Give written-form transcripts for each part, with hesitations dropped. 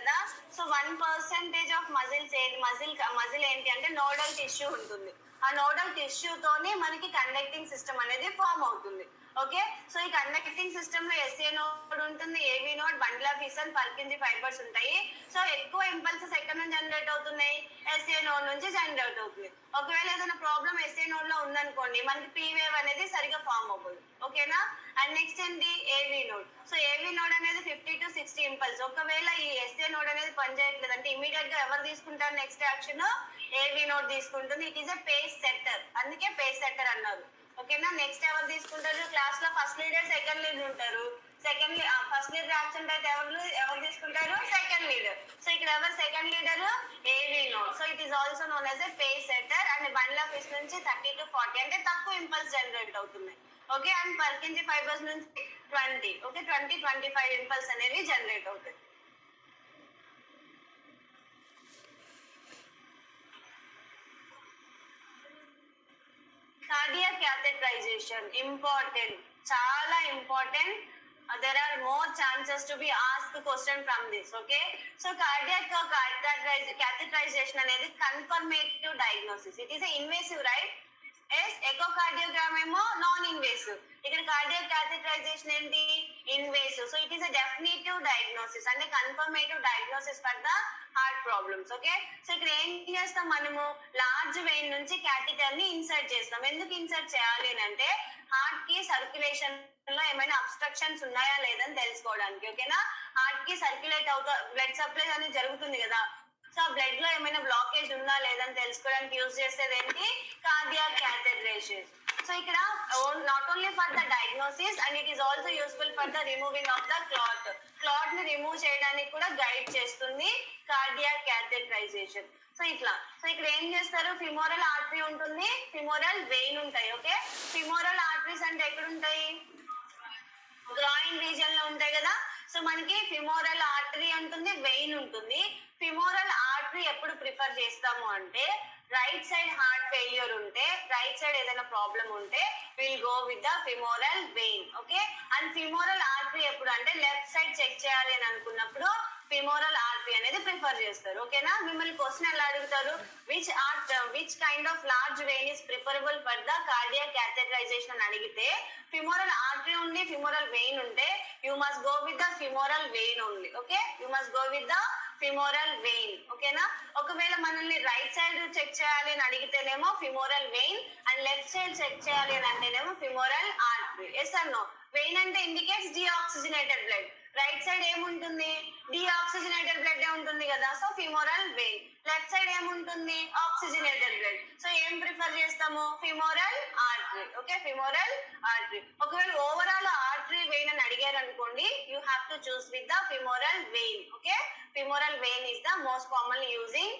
కదా. So 1% of muscle ఏంటి అంటే నోడల్ టిష్యూ ఉంటుంది. ఆ నోడల్ టిష్యూతోనే మనకి కండక్టింగ్ సిస్టమ్ అనేది ఫామ్ అవుతుంది. ఓకే, సో ఈ కండక్టింగ్ సిస్టమ్ లో ఎస్ఏ నోడ్ ఉంటుంది, ఏవి నోడ్, బండిల్ ఆఫ్ విసన్, పల్కింజి ఫైబర్స్ ఉంటాయి. సో ఎక్కువ ఇంపల్సెస్ ఎక్కడ నుంచి జనరేట్ అవుతున్నాయి? ఎస్ఏ నోడ్ నుంచి జనరేట్ అవుతుంది. ఒకవేళ ఏదైనా ప్రాబ్లం ఎస్ఏ నోడ్ లో ఉందనుకోండి, మనకి పీ వేవ్ అనేది సరిగా ఫామ్ అవ్వదు. ఓకేనా. అండ్ నెక్స్ట్ ఏంటి? ఏవి నోడ్. సో ఏవి నోడ్ అనేది 50 to 60 ఇంపల్స్. ఒకవేళ ఈ ఎస్ఏ నోడ్ అనేది పనిచేయట్లేదు అంటే ఇమీడియట్ గా ఎవరు తీసుకుంటారు నెక్స్ట్ యాక్షన్? ఏవి నోడ్ తీసుకుంటుంది. It is a pace setter, అందుకే పేస్ సెట్టర్ అన్నారు. ఓకేనా. నెక్స్ట్ ఎవరు తీసుకుంటారు? క్లాస్ లో ఫస్ట్ లీడర్, సెకండ్ లీడర్ ఉంటారు. ఫస్ట్ లీడర్ యాబ్సెంట్ అయితే ఎవరు తీసుకుంటారు? Second leader. సో ఇక్కడ ఎవరు second leader? AV node. So it is also known as a pace setter. And bundle of విసన్ నుంచి 30 to 40 అంటే తక్కువ ఇంపల్స్ జనరేట్ అవుతున్నాయి. ఓకే, అండ్ పల్కింజి ఫైబర్స్ నుంచి 20, ఓకే, 20-25 ఇంపల్స్ అనేవి జనరేట్ అవుతాయి. కార్డియాక్ catheterization important, చాలా important. There are more chances to be asked question from this. Okay, so cardiac catheterization అనేది confirmative diagnosis. It is a invasive, right? Yes, echocardiogram ఏమో non invasive. ఇక్కడ cardiac catheterization ఏంటి? Invasive. So it is a definitive diagnosis అంటే confirmative diagnosis for the heart problems. Okay, so ఇక్కడ ఏం చేస్తాం మనము? Large vein నుంచి క్యాథెటర్ ని ఇన్సర్ట్ చేస్తాం. ఎందుకు ఇన్సర్ట్ చేయాలి అంటే హార్ట్ కి సర్క్యులేషన్ లో ఏమైనా అబ్స్ట్రక్షన్స్ ఉన్నాయా లేదని తెలుసుకోవడానికి. ఓకేనా. హార్ట్ కి సర్క్యులేట్ బ్లడ్ సప్లై అనేది జరుగుతుంది కదా. సో బ్లడ్ లో ఏమైనా బ్లాకేజ్ ఉందా లేదని తెలుసుకోవడానికి యూజ్ చేసేది ఏంటి? Cardiac catheterization. సో ఇక్కడ not only for the diagnosis and it is also useful for the removing of the clot ని రిమూవ్ చేయడానికి కూడా గైడ్ చేస్తుంది కార్డియాక్ catheterization. సో ఇట్లా. సో ఇక్కడ ఏం చేస్తారు? ఫిమోరల్ ఆర్టరీ ఉంటుంది, ఫిమోరల్ వెయిన్ ఉంటాయి. ఓకే, ఫిమోరల్ ఆర్టరీస్ అంటే ఎక్కడ ఉంటాయి? గ్రాయిన్ రీజియన్ లో ఉంటాయి కదా. సో మనకి ఫిమోరల్ ఆర్టరీ ఉంటుంది, వెయిన్ ఉంటుంది. ఫిమోరల్ ఆర్టరీ ఎప్పుడు ప్రిఫర్ చేస్తాము అంటే రైట్ సైడ్ హార్ట్ ఫెయిల్యూర్ ఉంటే, రైట్ సైడ్ ఏదైనా ప్రాబ్లం ఉంటే will go with the femoral vein. Okay, and femoral artery ఎప్పుడు అంటే లెఫ్ట్ సైడ్ చెక్ చేయాలి అని అనుకున్నప్పుడు ఫిమోరల్ ఆర్టరీ అనేది ప్రిఫర్ చేస్తారు. ఓకేనా. మిమ్మల్ని క్వశ్చన్ ఎలా అడుగుతారు? Which kind of large vein is preferable for the cardiac catheterization అని అడిగితే ఫిమోరల్ ఆర్టరీ ఉండి ఫిమోరల్ వెయిన్ ఉంటే you must go with the femoral vein only. Okay, you must go with the femoral vein. ఓకేనా. ఒకవేళ మనల్ని right side check చేయాలి అని అడిగితేనేమో femoral vein and left side check చేయాలి అని అంటేనేమో femoral artery. Yes or no? Vein అంటే indicates deoxygenated blood. Right side ఏముంటుంది? డీఆక్సిజనేటెడ్ బ్లడ్ ఉంటుంది కదా. So femoral vein. Left side ఏముంటుంది? Oxygenated blood. సో ఏం ప్రిఫర్ చేస్తాము? Femoral artery. Okay, femoral artery. ఒకవేళ ఓవరాల్ ఆర్టరీ వెయిన్ అని అడిగారు అనుకోండి, you have to choose with the femoral vein. Okay, femoral vein is the most commonly using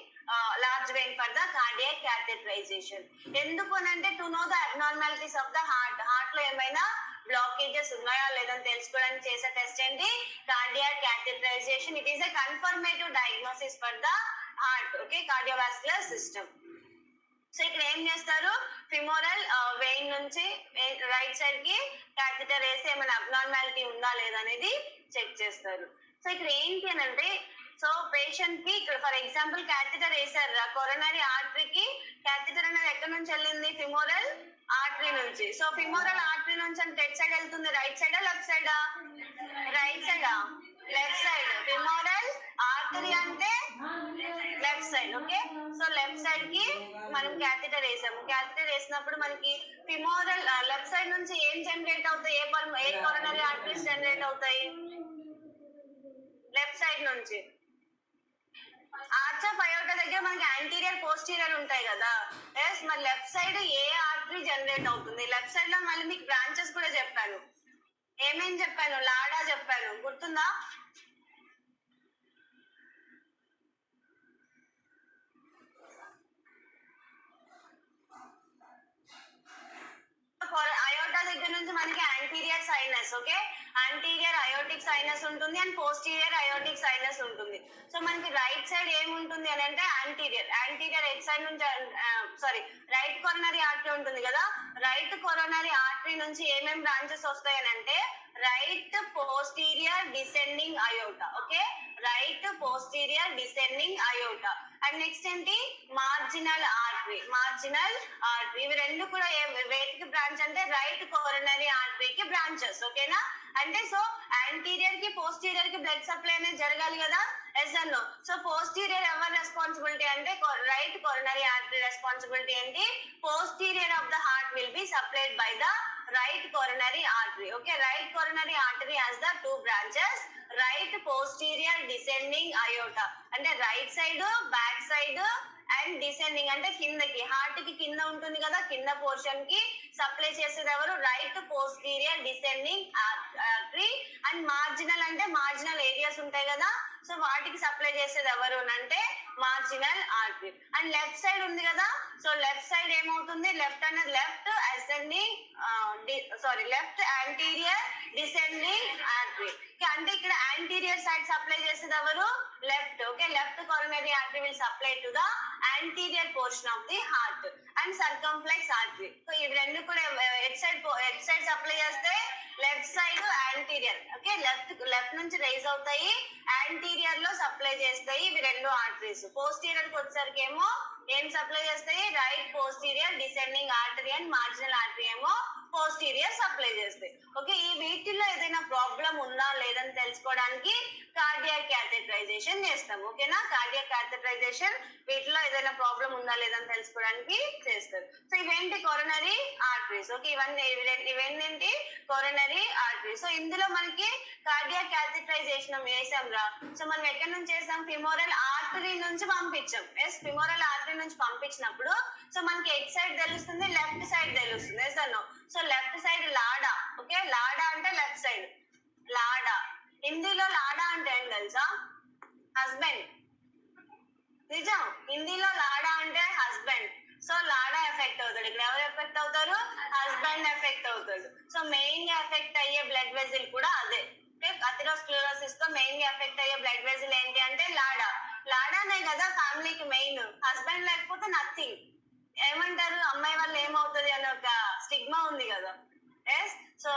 large vein for the cardiac catheterization. ఎందుకు అంటే to know the abnormalities of the heart. Heart లో ఏమైనా blockages ఉన్నాయా లేదని తెలుసుకోవడానికి చేసే test ఏంటి? Cardiac catheterization. It is a confirmative diagnosis for the heart. Okay, cardiovascular system. So ఇక్కడ ఏం చేస్తారు? ఫిమోరల్ వెయిన్ నుంచి రైట్ సైడ్ కి క్యాథెటర్ వేసి ఏమైనా అబ్నార్మాలిటీ ఉందా లేదా అనేది చెక్ చేస్తారు. సో ఇక్కడ ఏంటి అని అంటే సో పేషెంట్ కి ఇక్కడ ఫర్ ఎగ్జాంపుల్ క్యాథెటర్ వేసారు, కొరోనరీ ఆర్టరీకి క్యాథెటర్ అనేది ఎక్కడి నుంచి వెళ్ళింది? ఫిమోరల్ ఆర్టరీ నుంచి. సో ఫిమోరల్ ఆర్టరీ నుంచి అంటే ఎట్ సైడ్ వెళ్తుంది? రైట్ సైడా లెఫ్ట్ సైడా? రైట్ సైడా? Left side. ఫిమోరల్ ఆర్టరీ అంటే left side. Okay, so left side కి మనం క్యాథెటర్ వేసాము. క్యాథెటర్ వేసినప్పుడు మనకి ఫిమోరల్ లెఫ్ట్ సైడ్ నుంచి ఏం జనరేట్ అవుతాయి? ఏ కొరోనరీ ఆర్టరీస్ జనరేట్ అవుతాయి? లెఫ్ట్ సైడ్ నుంచి. ఆర్చ్ ఆఫ్ అయోర్టా దగ్గర మనకి యాంటీరియర్ పోస్టీరియర్ ఉంటాయి కదా. ఎస్, మరి లెఫ్ట్ సైడ్ ఏ ఆర్టరీ జనరేట్ అవుతుంది? లెఫ్ట్ సైడ్ లో మళ్ళీ మీకు బ్రాంచెస్ కూడా చెప్పాను. ఏమేం చెప్పాను? లాడా చెప్పాను, గుర్తుందా? అయోటా దగ్గర నుంచి మనకి anterior sinus. Okay, anterior aortic sinus ఉంటుంది అండ్ పోస్టీరియర్ అయోటిక్ సైనస్ ఉంటుంది. సో మనకి రైట్ సైడ్ ఏముంటుంది అని అంటే యాంటీరియర్ ఎట్ సైడ్ నుంచి రైట్ కొరోనరీ ఆర్టరీ ఉంటుంది కదా. రైట్ కొరోనరీ ఆర్టరీ నుంచి ఏమేమి బ్రాంచెస్ వస్తాయని అంటే right posterior descending aorta. Okay, right posterior descending aorta. And next ఏంటి మార్జినల్ ఆర్టరీ. మార్జినల్ ఆర్టరీ ఇవి రెండు కూడా వేటికి బ్రాంచ్ అంటే రైట్ కోరనరీ ఆర్టరీకి బ్రాంచెస్. ఓకేనా, అంటే సో యాంటీరియర్ కి పోస్టీరియర్ కి బ్లడ్ సప్లై అనేది జరగాలి కదా. Yes or no? So posterior ఎవరి రెస్పాన్సిబిలిటీ అంటే రైట్ కోరనరీ ఆర్టరీ రెస్పాన్సిబిలిటీ ఏంటి, posterior of the heart will be supplied by the right coronary artery. Okay, right coronary artery has the two branches, right posterior descending aorta అంటే right side, back side and descending అంటే కిందకి, heart కి కింద ఉంటుంది కదా, కింద portion కి supply చేసేది ఎవరు, right posterior descending artery. And marginal అంటే మార్జినల్ ఏరియాస్ ఉంటాయి కదా, సో వాటికి సప్లై చేసేది ఎవరు అంటే marginal artery. And left side ఉంది కదా, సో లెఫ్ట్ సైడ్ ఏమవుతుంది, లెఫ్ట్ అనేది left ascending left anterior descending artery. అంటే ఇక్కడ యాంటీరియర్ సైడ్ సప్లై చేసేది ఎవరు, left. Okay, left coronary artery will supply to the anterior portion of the heart and circumflex artery. So ఇవి రెండు కూడా at side supply చేస్తే left side anterior. Okay, left నుంచి rise అవుతాయి, యాంటీరియర్ లో supply చేస్తాయి ఇవి రెండు ఆర్టరీస్. పోస్టీరియర్ కి వచ్చేసరికి ఏమో ఏం సప్లై చేస్తాయి, right posterior descending artery and marginal artery ఏమో పోస్టీరియర్ సప్లై చేస్తాయి. ఓకే, ఈ వీటిల్లో ఏదైనా ప్రాబ్లం ఉందా లేదని తెలుసుకోవడానికి కార్డియాక్ క్యాథెటరైజేషన్ చేస్తాం. ఓకేనా, కార్డియాక్ క్యాథెటరైజేషన్ వీటిలో ఏదైనా ప్రాబ్లం ఉందా లేదని తెలుసుకోవడానికి చేస్తారు. సో ఇవేంటి కొరనరీ ఆర్టరీస్. ఓకే, ఇవేంటి కొరనరీ ఆర్టరీస్. సో ఇందులో మనకి కార్డియాక్ క్యాథెటరైజేషన్ చేసాం రా. సో మనం ఎక్కడి నుంచి చేసాం, ఫిమోరల్ ఆర్టరీ నుంచి పంపించాం. ఎస్, ఫిమోరల్ ఆర్టరీ నుంచి పంపించినప్పుడు సో మనకి ఎట్ సైడ్ తెలుస్తుంది, లెఫ్ట్ సైడ్ తెలుస్తుంది. ఎస్ అన్నో? సో లెఫ్ట్ సైడ్ లాడా. ఓకే, లాడా అంటే లెఫ్ట్ సైడ్ లాడా. హిందీలో లాడా అంటే ఏం తెలుసా, హస్బెండ్. నిజం, హిందీలో లాడా అంటే హస్బెండ్. సో లాడా ఎఫెక్ట్ అవుతాడు. ఇక్కడ ఎవరు ఎఫెక్ట్ అవుతారు, హస్బెండ్ ఎఫెక్ట్ అవుతాడు. సో మెయిన్ గా ఎఫెక్ట్ అయ్యే బ్లడ్ వెజిల్ కూడా అదే. అథెరోస్క్లెరోసిస్ తో మెయిన్ గా ఎఫెక్ట్ అయ్యే బ్లడ్ వెజిల్ ఏంటి అంటే లాడా. లాడానే కదా ఫ్యామిలీకి మెయిన్. హస్బెండ్ లేకపోతే నథింగ్. ఏమంటారు, అమ్మాయి వల్ల ఏమవుతుంది అనే ఒక స్టిగ్మా ఉంది కదా. Yes, so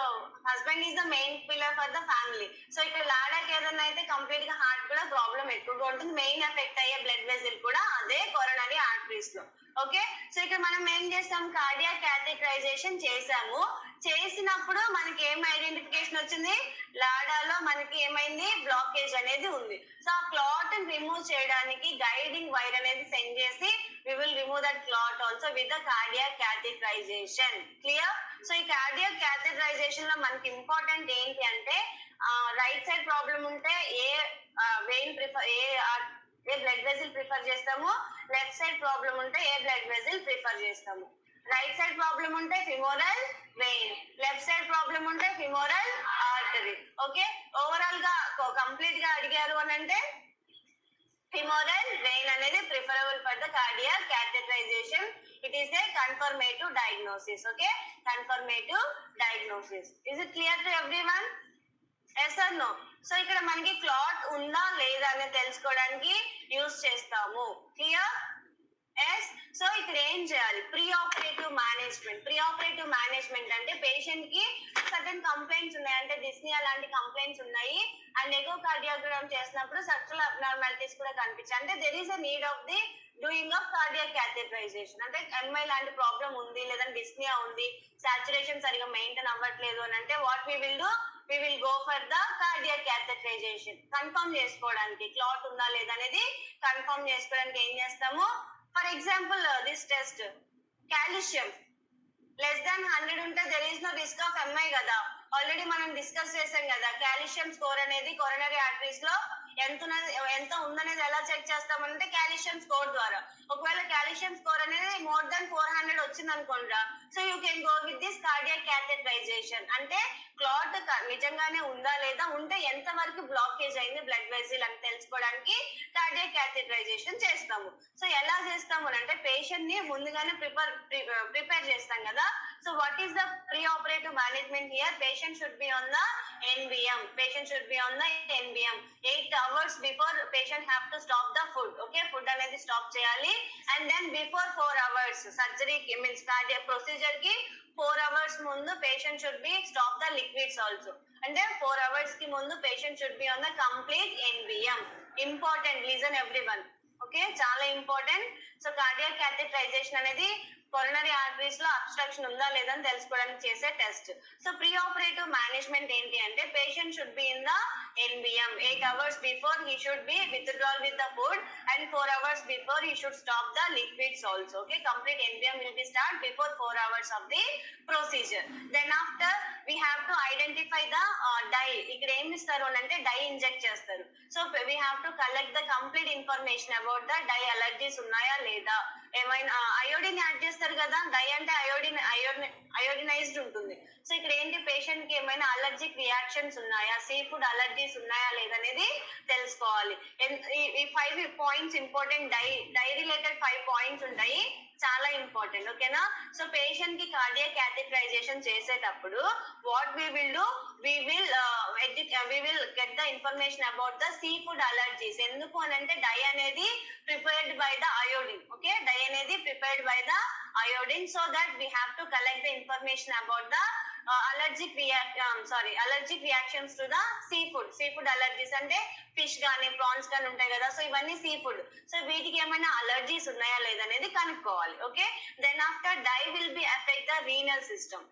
husband is the main pillar for the family. So ఇక్కడ లాడాకి ఏదైనా అయితే కంప్లీట్ గా హార్ట్ కూడా ప్రాబ్లం ఎక్కువగా ఉంటుంది. మెయిన్ ఎఫెక్ట్ అయ్యే బ్లడ్ వెజిల్ కూడా అదే కొరనరీ ఆర్టరీస్ లో. ఓకే, సో ఇక్కడ మనం ఏం చేస్తాం, కార్డియాక్ క్యాథెటరైజేషన్ చేసాము. చేసినప్పుడు మనకి ఏం ఐడెంటిఫికేషన్ వచ్చింది, లాడాలో మనకి ఏమైంది, బ్లాకేజ్ అనేది ఉంది. సో ఆ క్లాట్ రిమూవ్ చేయడానికి గైడింగ్ వైర్ అనేది సెండ్ చేసి we will remove that clot also with the cardiac catheterization. Clear? So ఈ కార్డియాక్ క్యాథెటరైజేషన్ లో మనకి ఇంపార్టెంట్ ఏంటి అంటే రైట్ సైడ్ ప్రాబ్లం ఉంటే ఏ వెయిన్ ప్రిఫర్ ఏ బ్లడ్ వెజిల్ ప్రిఫర్ చేస్తాము, లెఫ్ట్ సైడ్ ప్రాబ్లం ఉంటే ఏ బ్లడ్ వెజిల్ ప్రిఫర్ చేస్తాము. రైట్ సైడ్ ప్రాబ్లం ఉంటే femoral vein, left side problem ఉంటే ఫిమోరల్ ఆర్టరీ. ఓకే, ఓవరాల్ గా కంప్లీట్ గా అడిగారు అని అంటే femoral vein అనేది preferable for the cardiac catheterization. It is a confirmative diagnosis. Okay, confirmative diagnosis. Is it clear to everyone? Yes or no? So ఇక్కడ మనకి clot ఉందా లేదా అని తెలుసుకోవడానికి యూజ్ చేస్తాము. క్లియర్? ఎస్. సో ఇక్కడ ఏం చేయాలి, pre operative management. Pre operative management అంటే పేషెంట్ కి సర్టన్ కంప్లైంట్స్ ఉన్నాయి, అంటే డిస్నియా లాంటి కంప్లైంట్స్ ఉన్నాయి అండ్ ఎకో కార్డియోగ్రామ్ చేసినప్పుడు సర్కులర్ అబ్నార్మాలిటీస్ కూడా కనిపించాయి, అంటే there is a need of the doing of cardiac catheterization. అంటే ఎంఐ లాంటి ప్రాబ్లం ఉంది లేదా డిస్నియా ఉంది, సాచురేషన్ సరిగా మెయింటైన్ అవ్వట్లేదు అని అంటే what we will do, we will go for the cardiac catheterization. Confirm చేసుకోవడానికి క్లాట్ ఉందా లేదా అనేది కన్ఫర్మ్ చేసుకోవడానికి ఏం చేస్తాము, for example this test calcium less than 100 ఉంటే there is no risk of MI కదా. ఆల్రెడీ మనం డిస్కస్ చేసాం కదా, కాల్షియం స్కోర్ అనేది కొరనరీ ఆర్టరీస్ లో ఎంత ఉందనేది ఎలా చెక్ చేస్తామంటే కాల్షియం స్కోర్ ద్వారా. ఒకవేళ కాల్షియం స్కోర్ అనేది మోర్ దాన్ 400 వచ్చింది అనుకోండి, so you can go with this cardiac catheterization. అంటే క్లాట్ నిజంగానే ఉందా లేదా, ఉంటే ఎంత వరకు బ్లాకేజ్ అయింది బ్లడ్ వెజిల్ అని తెలుసుకోవడానికి కార్డియాక్ క్యాథెటరైజేషన్ చేస్తాము. సో ఎలా చేస్తాము అంటే పేషెంట్ ని ముందుగానే ప్రిపేర్ చేస్తాం కదా. So what is the pre operative management here, patient should be on the NBM. Patient should be on the NBM. 8 hours before patient have to stop the food. Okay, food అనేది stop చేయాలి. And then before 4 hours surgery means cardiac procedure కి 4 hours ముందు patient should be stop the liquids also. అంటే 4 hours కి ముందు patient should be on the complete NBM. Important, listen everyone. Okay, చాలా important. So cardiac catheterisation అనేది coronary arteries లో abstraction ఉందా లేదా అని తెలుసుకోవడానికి చేసే test. So pre operative management ఏంటి అంటే patient should be in the NBM 8 hours before he should be withdrawal with the food and 4 hours before he should stop the liquids also. Okay, complete NBM will be start before 4 hours of the procedure. Then after we have to identify the dye. ఇక్కడ ఏం ఇస్తారు అని అంటే dye ఇంజెక్ట్ చేస్తారు. So we have to collect the complete information about the dye allergies ఉన్నాయా లేదా, ఏమైనా అయోడిన్ యాడ్ చేస్తారు కదా, డై అంటే అయోడినైజ్డ్ ఉంటుంది. సో ఇక్కడ ఏంటి పేషెంట్ కి ఏమైనా అలర్జిక్ రియాక్షన్స్ ఉన్నాయా, సీ ఫుడ్ అలర్జీస్ ఉన్నాయా లేదనేది తెలుసుకోవాలి. ఈ 5 points important. Dye related 5 points ఉంటాయి, చాలా ఇంపార్టెంట్. ఓకేనా? సో పేషెంట్ కి కార్డియాక్ క్యాథెటరైజేషన్ చేసేటప్పుడు what we will do, we will get the information about the sea food allergies. ఎందుకు అని అంటే డై అనేది prepared by the iodine. Okay, dye అనేది prepared by the iodine, so that we have to collect the information about the allergic reactions to the seafood allergies అంటే fish గానీ prawns గానీ ఉంటాయి కదా, సో ఇవన్నీ సీ ఫుడ్. సో వీటికి ఏమైనా allergies ఉన్నాయా లేదనేది కనుక్కోవాలి. Okay, then after dye will be effect the renal system.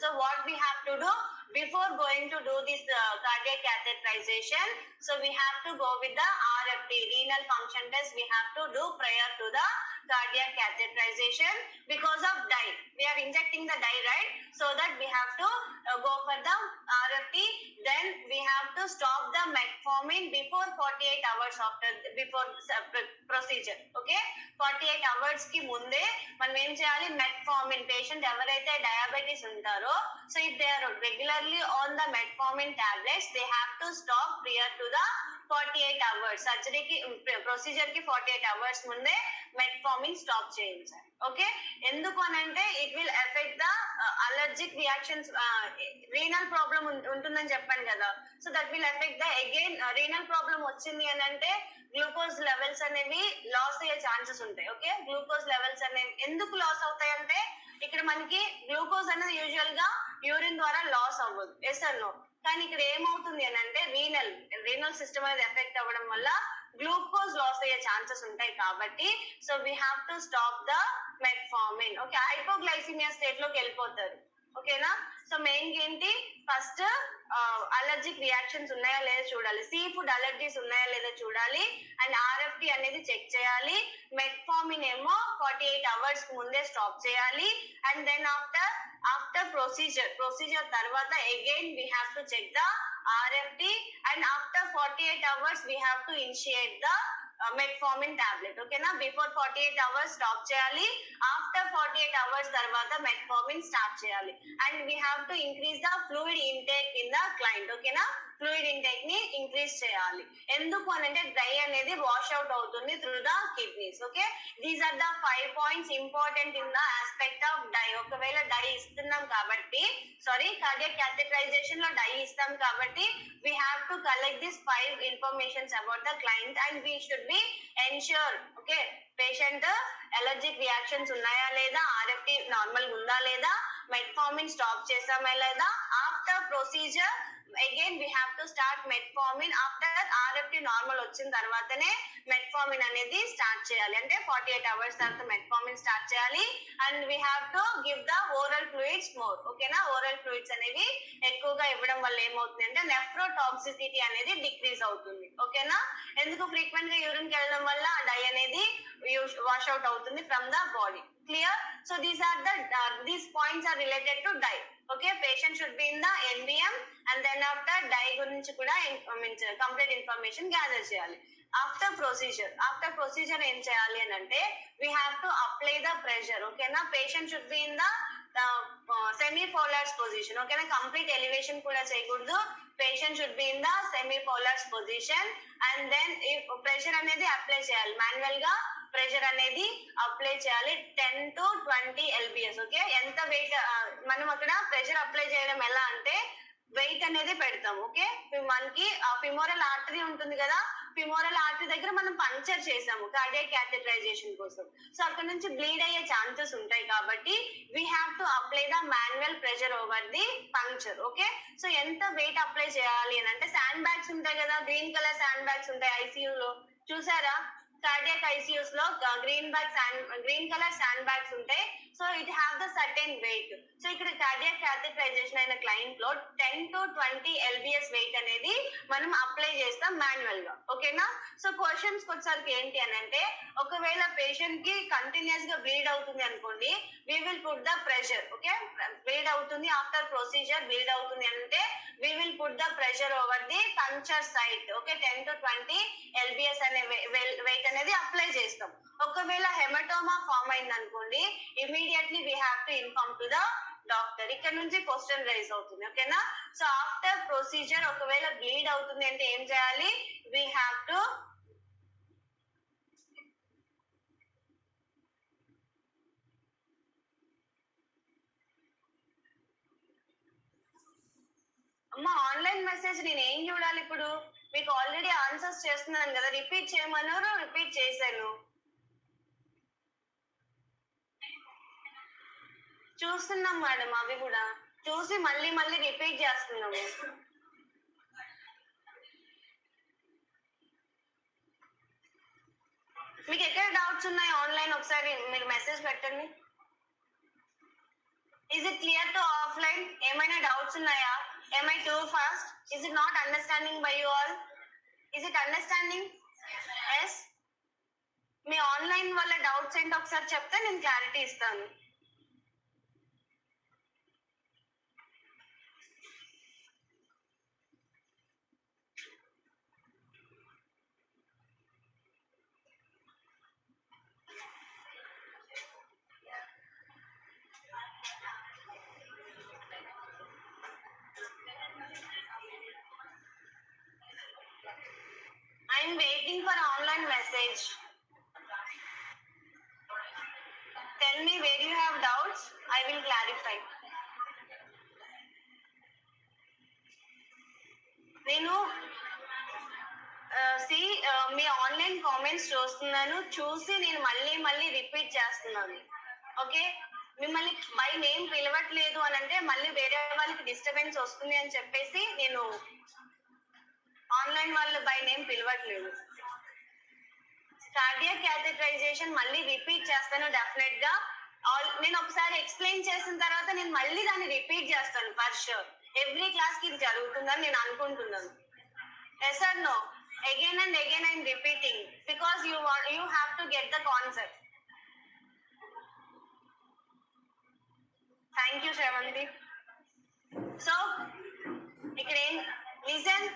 So what we have to do before going to do this cardiac catheterization, so we have to go with the RFT, renal function test we have to do prior to the cardiac catheterization because of dye. We are injecting the dye, right? So that we have to go for the RFT. Then we have to stop the metformin before 48 hours before procedure. Okay, 48 hours ki munde మనం ఏం చేయాలి, metformin. Patient ఎవరైతే diabetes ఉంటారో, so if they are regularly on the metformin tablets, they have to stop prior to the 48 hours. సర్జరీకి procedure కి 48 hours ముందే metformin stop చేయించాలి. Okay, ఎందుకు అని అంటే it will effect the allergic reactions. Renal problem ఉంటుందని చెప్పాను కదా, so that will effect the again renal problem వచ్చింది అని అంటే గ్లూకోజ్ లెవెల్స్ అనేవి లాస్ అయ్యే ఛాన్సెస్ ఉంటాయి. ఓకే, గ్లూకోజ్ లెవెల్స్ అనేవి ఎందుకు లాస్ అవుతాయి అంటే ఇక్కడ మనకి గ్లూకోజ్ అనేది యూజువల్ గా యూరిన్ ద్వారా లాస్ అవ్వదు, ఎస్ ఆర్ నో. కానీ ఇక్కడ ఏమవుతుంది అని అంటే రీనల్ సిస్టమ్ అనేది ఎఫెక్ట్ అవ్వడం వల్ల గ్లూకోజ్ లాస్ అయ్యే ఛాన్సెస్ ఉంటాయి. కాబట్టి so we have to stop the metformin. Okay, hypoglycemia state లోకి వెళ్ళిపోతారు. ఓకేనా? సో మెయిన్ ఏంటి, ఫస్ట్ అలర్జిక్ రియాక్షన్స్ ఉన్నాయా లేదా చూడాలి, సీ ఫుడ్ అలర్జీస్ ఉన్నాయా లేదా చూడాలి, అండ్ ఆర్ఎఫ్టి అనేది చెక్ చేయాలి. మెట్ఫార్మిన్ ఏమో 48 hours ముందే స్టాప్ చేయాలి. అండ్ దెన్ ఆఫ్టర్ ప్రొసీజర్ తర్వాత again we have to check the RFT, and after 48 hours we have to initiate the metformin tablet. ఓకేనా? బిఫోర్ 48 hours స్టాప్ చేయాలి, ఆఫ్టర్ 48 hours తర్వాత metformin start చేయాలి. And we have to increase the fluid intake in the client. ఓకేనా? Fluid intake ని increase చేయాలి. ఎందుకు అని అంటే డ్రై అనేది వాష్ అవుట్ అవుతుంది through the kidneys. Okay, these are the 5 points important in the aspect of dye. ఒకవేళ dye ఇస్తున్నాం కాబట్టి, కార్డియాక్ క్యాథెటరైజేషన్ లో డై ఇస్తాం కాబట్టి we have to collect these 5 informations about the client and we should be ensure. Okay, patient allergic reactions ఉన్నాయా లేదా, RFT normal ఉందా లేదా, మెట్ఫార్మిన్ స్టాప్ చేసామా లేదా, after procedure again we have to start metformin. After RFT normal వచ్చిన తర్వాతనే metformin అనేది start చేయాలి. అంటే 48 hours తర్వాత మెట్ఫార్మిన్ స్టార్ట్ చేయాలి. And we have to give the oral fluids more. ఓకేనా? ఓరల్ ఫ్లూయిడ్స్ అనేవి ఎక్కువగా ఇవ్వడం వల్ల ఏమవుతుంది అంటే నెఫ్రోటాక్సిసిటీ అనేది డిక్రీజ్ అవుతుంది. ఓకేనా? ఎందుకు ఫ్రీక్వెంట్ గా యూరిన్ కి వెళ్ళడం వల్ల డై అనేది వాష్ అవుట్ అవుతుంది from the body. Clear? So these points are related to dye. Okay, patient should be in the NBM and then after dye గురించి కూడా కంప్లీట్ ఇన్ఫర్మేషన్ గ్యాదర్ చేయాలి. ఆఫ్టర్ ప్రొసీజర్ ఏం చేయాలి అని అంటే we have to apply the pressure. ఓకేనా? Patient should be in the semi Fowler's position. ఓకేనా? Complete elevation కూడా చేయకూడదు. Patient should be in the semi Fowler's position and then pressure అనేది అప్లై చేయాలి. మాన్యువల్ గా ప్రెషర్ అనేది అప్లై చేయాలి 10 to 20 lbs. ఓకే, ఎంత వెయిట్ మనం అక్కడ ప్రెషర్ అప్లై చేయడం ఎలా అంటే వెయిట్ అనేది పెడతాం. ఓకే, మనకి ఆ ఫిమోరల్ ఆర్టరీ ఉంటుంది కదా, ఫిమోరల్ ఆర్టరీ దగ్గర మనం పంక్చర్ చేసాము కార్డియాక్ క్యాథెటరైజేషన్ కోసం. సో అక్కడ నుంచి బ్లీడ్ అయ్యే ఛాన్సెస్ ఉంటాయి కాబట్టి we have to apply the manual pressure over the puncture. Okay, so ఎంత వెయిట్ అప్లై చేయాలి అని అంటే, శాండ్ బ్యాగ్స్ ఉంటాయి కదా, గ్రీన్ కలర్ శాండ్ బ్యాగ్స్ ఉంటాయి ఐసీయూలో, చూసారా? కార్డియాక్ ఐసీయూస్ లో గ్రీన్ కలర్ శాండ్ బ్యాగ్స్ ఉంటాయి. So it have the certain weight. So ఇక్కడ కార్డియాక్ క్యాథెటరైజేషన్ అయిన క్లయింట్ లో 10 to 20 LBS వెయిట్ అనేది మనం అప్లై చేస్తాం మాన్యువల్ గా. ఓకేనా? సో క్వశ్చన్స్ వచ్చేసరికి ఏంటి అని అంటే, ఒకవేళ పేషెంట్ కి కంటిన్యూస్ గా బ్లీడ్ అవుతుంది అనుకోండి, we will put the pressure. Okay, bleed అవుతుంది ఆఫ్టర్ ప్రొసీజర్, బ్లీడ్ అవుతుంది అంటే we will put the pressure over the puncture site. Okay, 10 to 20 LBS అనే వెయిట్ అనేది అప్లై చేస్తాం. ఒకవేళ హెమటోమా ఫామ్ అయింది అనుకోండి, immediately we have to inform to the doctor. ఇక్కడ నుంచి క్వశ్చన్ రైజ్ అవుతుంది. ఓకేనా? సో ఆఫ్టర్ ప్రొసీజర్ ఒకవేళ బ్లీడ్ అవుతుంది అంటే ఏం చేయాలి? వీ హ్యావ్ టు అమ్మ ఆన్లైన్ మెసేజ్ నేను ఏం చూడాలి ఇప్పుడు? మీకు ఆల్రెడీ ఆన్సర్స్ చేస్తున్నాను కదా, రిపీట్ చేయమన్నారు, రిపీట్ చేశాను. చూస్తున్నాం మేడం, అవి కూడా చూసి మళ్ళీ మళ్ళీ రిపీట్ చేస్తున్నాము. మీకు ఎక్కడ డౌట్స్ ఉన్నాయి ఆన్లైన్ ఒకసారి మీరు మెసేజ్ పెట్టండి. Is it clear to offline? ఏమైనా డౌట్స్ ఉన్నాయా? am I too fast? is it not understanding by you all? is it understanding? yes. Me online వల్ల డౌట్స్ ఏంటో ఒకసారి చెప్తే నేను క్లారిటీ ఇస్తాను. I am waiting for online message. Tell me where you have doubts. I will clarify. నేను మీ online comments చూస్తున్నాను, చూసి నేను మళ్ళీ మళ్ళీ రిపీట్ చేస్తున్నాను. ఓకే, మిమ్మల్ని బై నేమ్ పిలవట్లేదు అని అంటే మళ్ళీ వేరే వాళ్ళకి డిస్టర్బెన్స్ వస్తుంది అని చెప్పేసి నేను ఆన్లైన్ వాళ్ళు బై నేమ్ పిలవట్లేదు. కార్డియాక్ క్యాథెటరైజేషన్ మళ్ళీ రిపీట్ చేస్తాను డెఫినెట్ గా. నేను ఒకసారి ఎక్స్ప్లెయిన్ చేసిన తర్వాత నేను మళ్ళీ దాన్ని రిపీట్ చేస్తాను ఫర్ షూర్. ఎవ్రీ క్లాస్ కి ఇది జరుగుతుందని నేను అనుకుంటున్నాను. yes or no? again and again I'm repeating because you have to get the concept. thank you Shravanti. so ఇక్కడ లిసన్,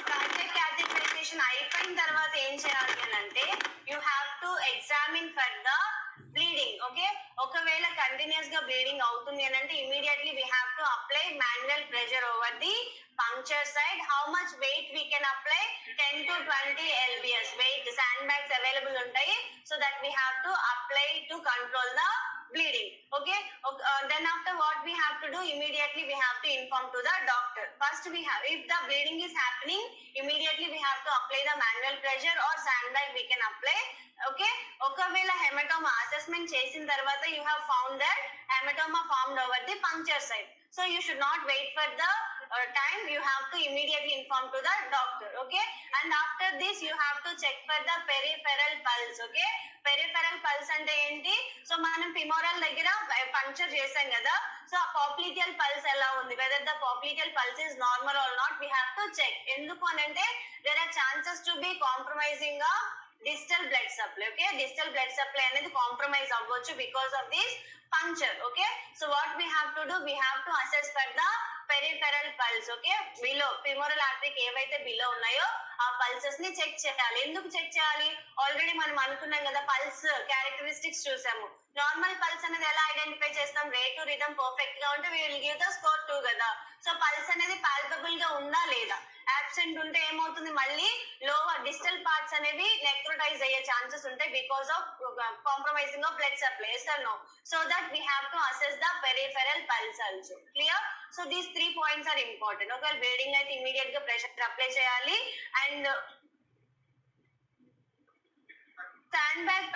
కార్డియాక్ క్యాథెటరైజేషన్ అయిపోయిన తర్వాత ఏం చేయాలి అని అంటే, you have to examine for the bleeding. Okay, ఒకవేళ కంటిన్యూస్ గా bleeding అవుతుంది అని అంటే immediately we have to apply manual pressure over the puncture side. how much weight we can apply? 10 to 20 lbs weight sand bags available ఉంటాయి. so that we have to apply to control the bleeding. okay, then after what we have to do, immediately we have to inform to the doctor. first we have, if the bleeding is happening, immediately we have to apply the manual pressure or sand bag we can apply. okay, ఒకవేళ hematoma assessment చేసిన తర్వాత you have found that hematoma formed over the puncture site, so you should not wait for the time. you have to immediately inform to the doctor. okay, and after this you have to check for the peripheral pulse. okay, peripheral pulse అంటే ఏంటి? So మనం femoral దగ్గర puncture చేసాం కదా, so ఆ popliteal pulse ఎలా ఉంది, whether the popliteal pulse is normal or not, we have to check. ఎందుకు అని అంటే there are chances to be compromising of distal blood supply. okay, distal blood supply అనేది కాంప్రమైజ్ అవ్వచ్చు because of this puncture. okay, so what we have to do, we have to assess for the peripheral pulse. okay, below femoral artery ఏవైతే below ఉన్నాయో ఆ pulses ని check చేయాలి. ఎందుకు check చేయాలి? Already మనం అనుకున్నాం కదా, పల్స్ క్యారెక్టరిస్టిక్స్ చూసాము. నార్మల్ పల్స్ అనేది ఎలా ఐడెంటిఫై చేస్తాం? రేట్ టు రిథమ్ పర్ఫెక్ట్ గా ఉంటే we will give the score 2 కదా. సో పల్స్ అనేది పాల్పబుల్ గా ఉందా లేదా? absent ఉంటే ఏమవుతుంది? మళ్ళీ లోవర్ డిస్టల్ పార్ట్స్ అనేవి నెక్రోటైజ్ అయ్యే ఛాన్సెస్ ఉంటాయి because of compromising of blood supply. yes or no? So the that we have to assess the peripheral pulse also. Clear? So these 3 points are important. Okay, bleeding అయితే immediate గా pressure apply చేయాలి. And sand bag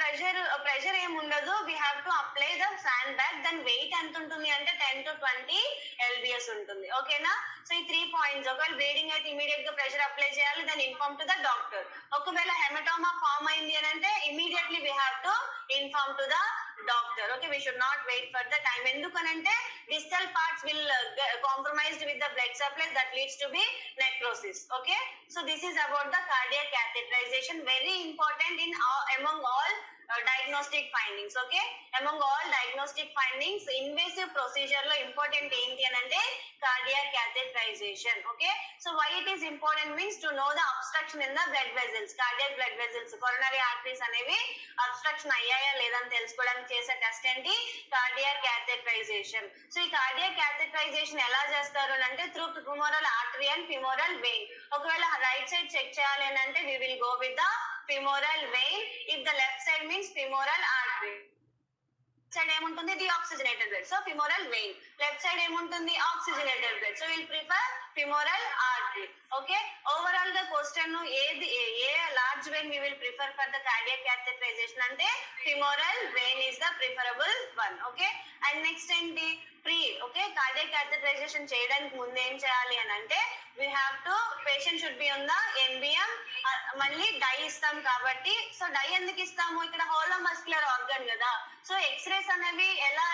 pressure ఏమి ఉండదు. We have to apply the sand bag. దాని wait ఎంత ఉంటుంది అంటే 10 to 20 lbs ఉంటుంది. ఓకేనా? సో ఈ 3 పాయింట్స్. ఒకవేళ బ్లీడింగ్ అయితే ఇమీడియట్ గా ప్రెషర్ అప్లై చేయాలి. దాన్ని ఇన్ఫార్మ్ టు ద డాక్టర్. ఒకవేళ హెమటోమా ఫార్మ్ అయింది అని అంటే immediately we have to inform to the doctor. Okay, we should not wait for the time. ఎందుకనంటే distal parts will compromised with the blood supply, that leads to be necrosis. Okay, so this is about the cardiac catheterization, very important in among all diagnostic findings. Okay, among all diagnostic findings, invasive procedure lo important enti anante cardiac catheterization. Okay, so why it is important means to know the obstruction in the blood vessels, cardiac blood vessels, coronary arteries అనేవి obstruction అయ్యాయా లేదని తెలుసుకోవడానికి చేసే test ఏంటి? Cardiac catheterization. So ఈ cardiac catheterization ఎలా చేస్తారు అంటే through femoral artery and femoral vein. ఒకవేళ రైట్ సైడ్ చెక్ చేయాలి అని అంటే we will go with the femoral vein. If the left side means femoral artery. Side ఏముంటుంది? deoxygenated blood. So femoral vein. Left side ఏముంటుంది? oxygenated blood. So we'll prefer femoral artery. Okay, overall గా question ఏది ఏ large vein we will prefer for the cardiac catheterization అంటే femoral vein is the preferable one. Okay, and next ఏంటి? Okay, cardiac catheterization చేయడానికి ముందు ఏం చేయాలి అని అంటే we have to patient should be on the NBM. మళ్ళీ డై ఇస్తాం కాబట్టి, సో డై ఎందుకు ఇస్తాము? ఇక్కడ హోలో మస్కులర్ ఆర్గన్ కదా. సో ఎక్స్రేస్ అనేవి ఎలా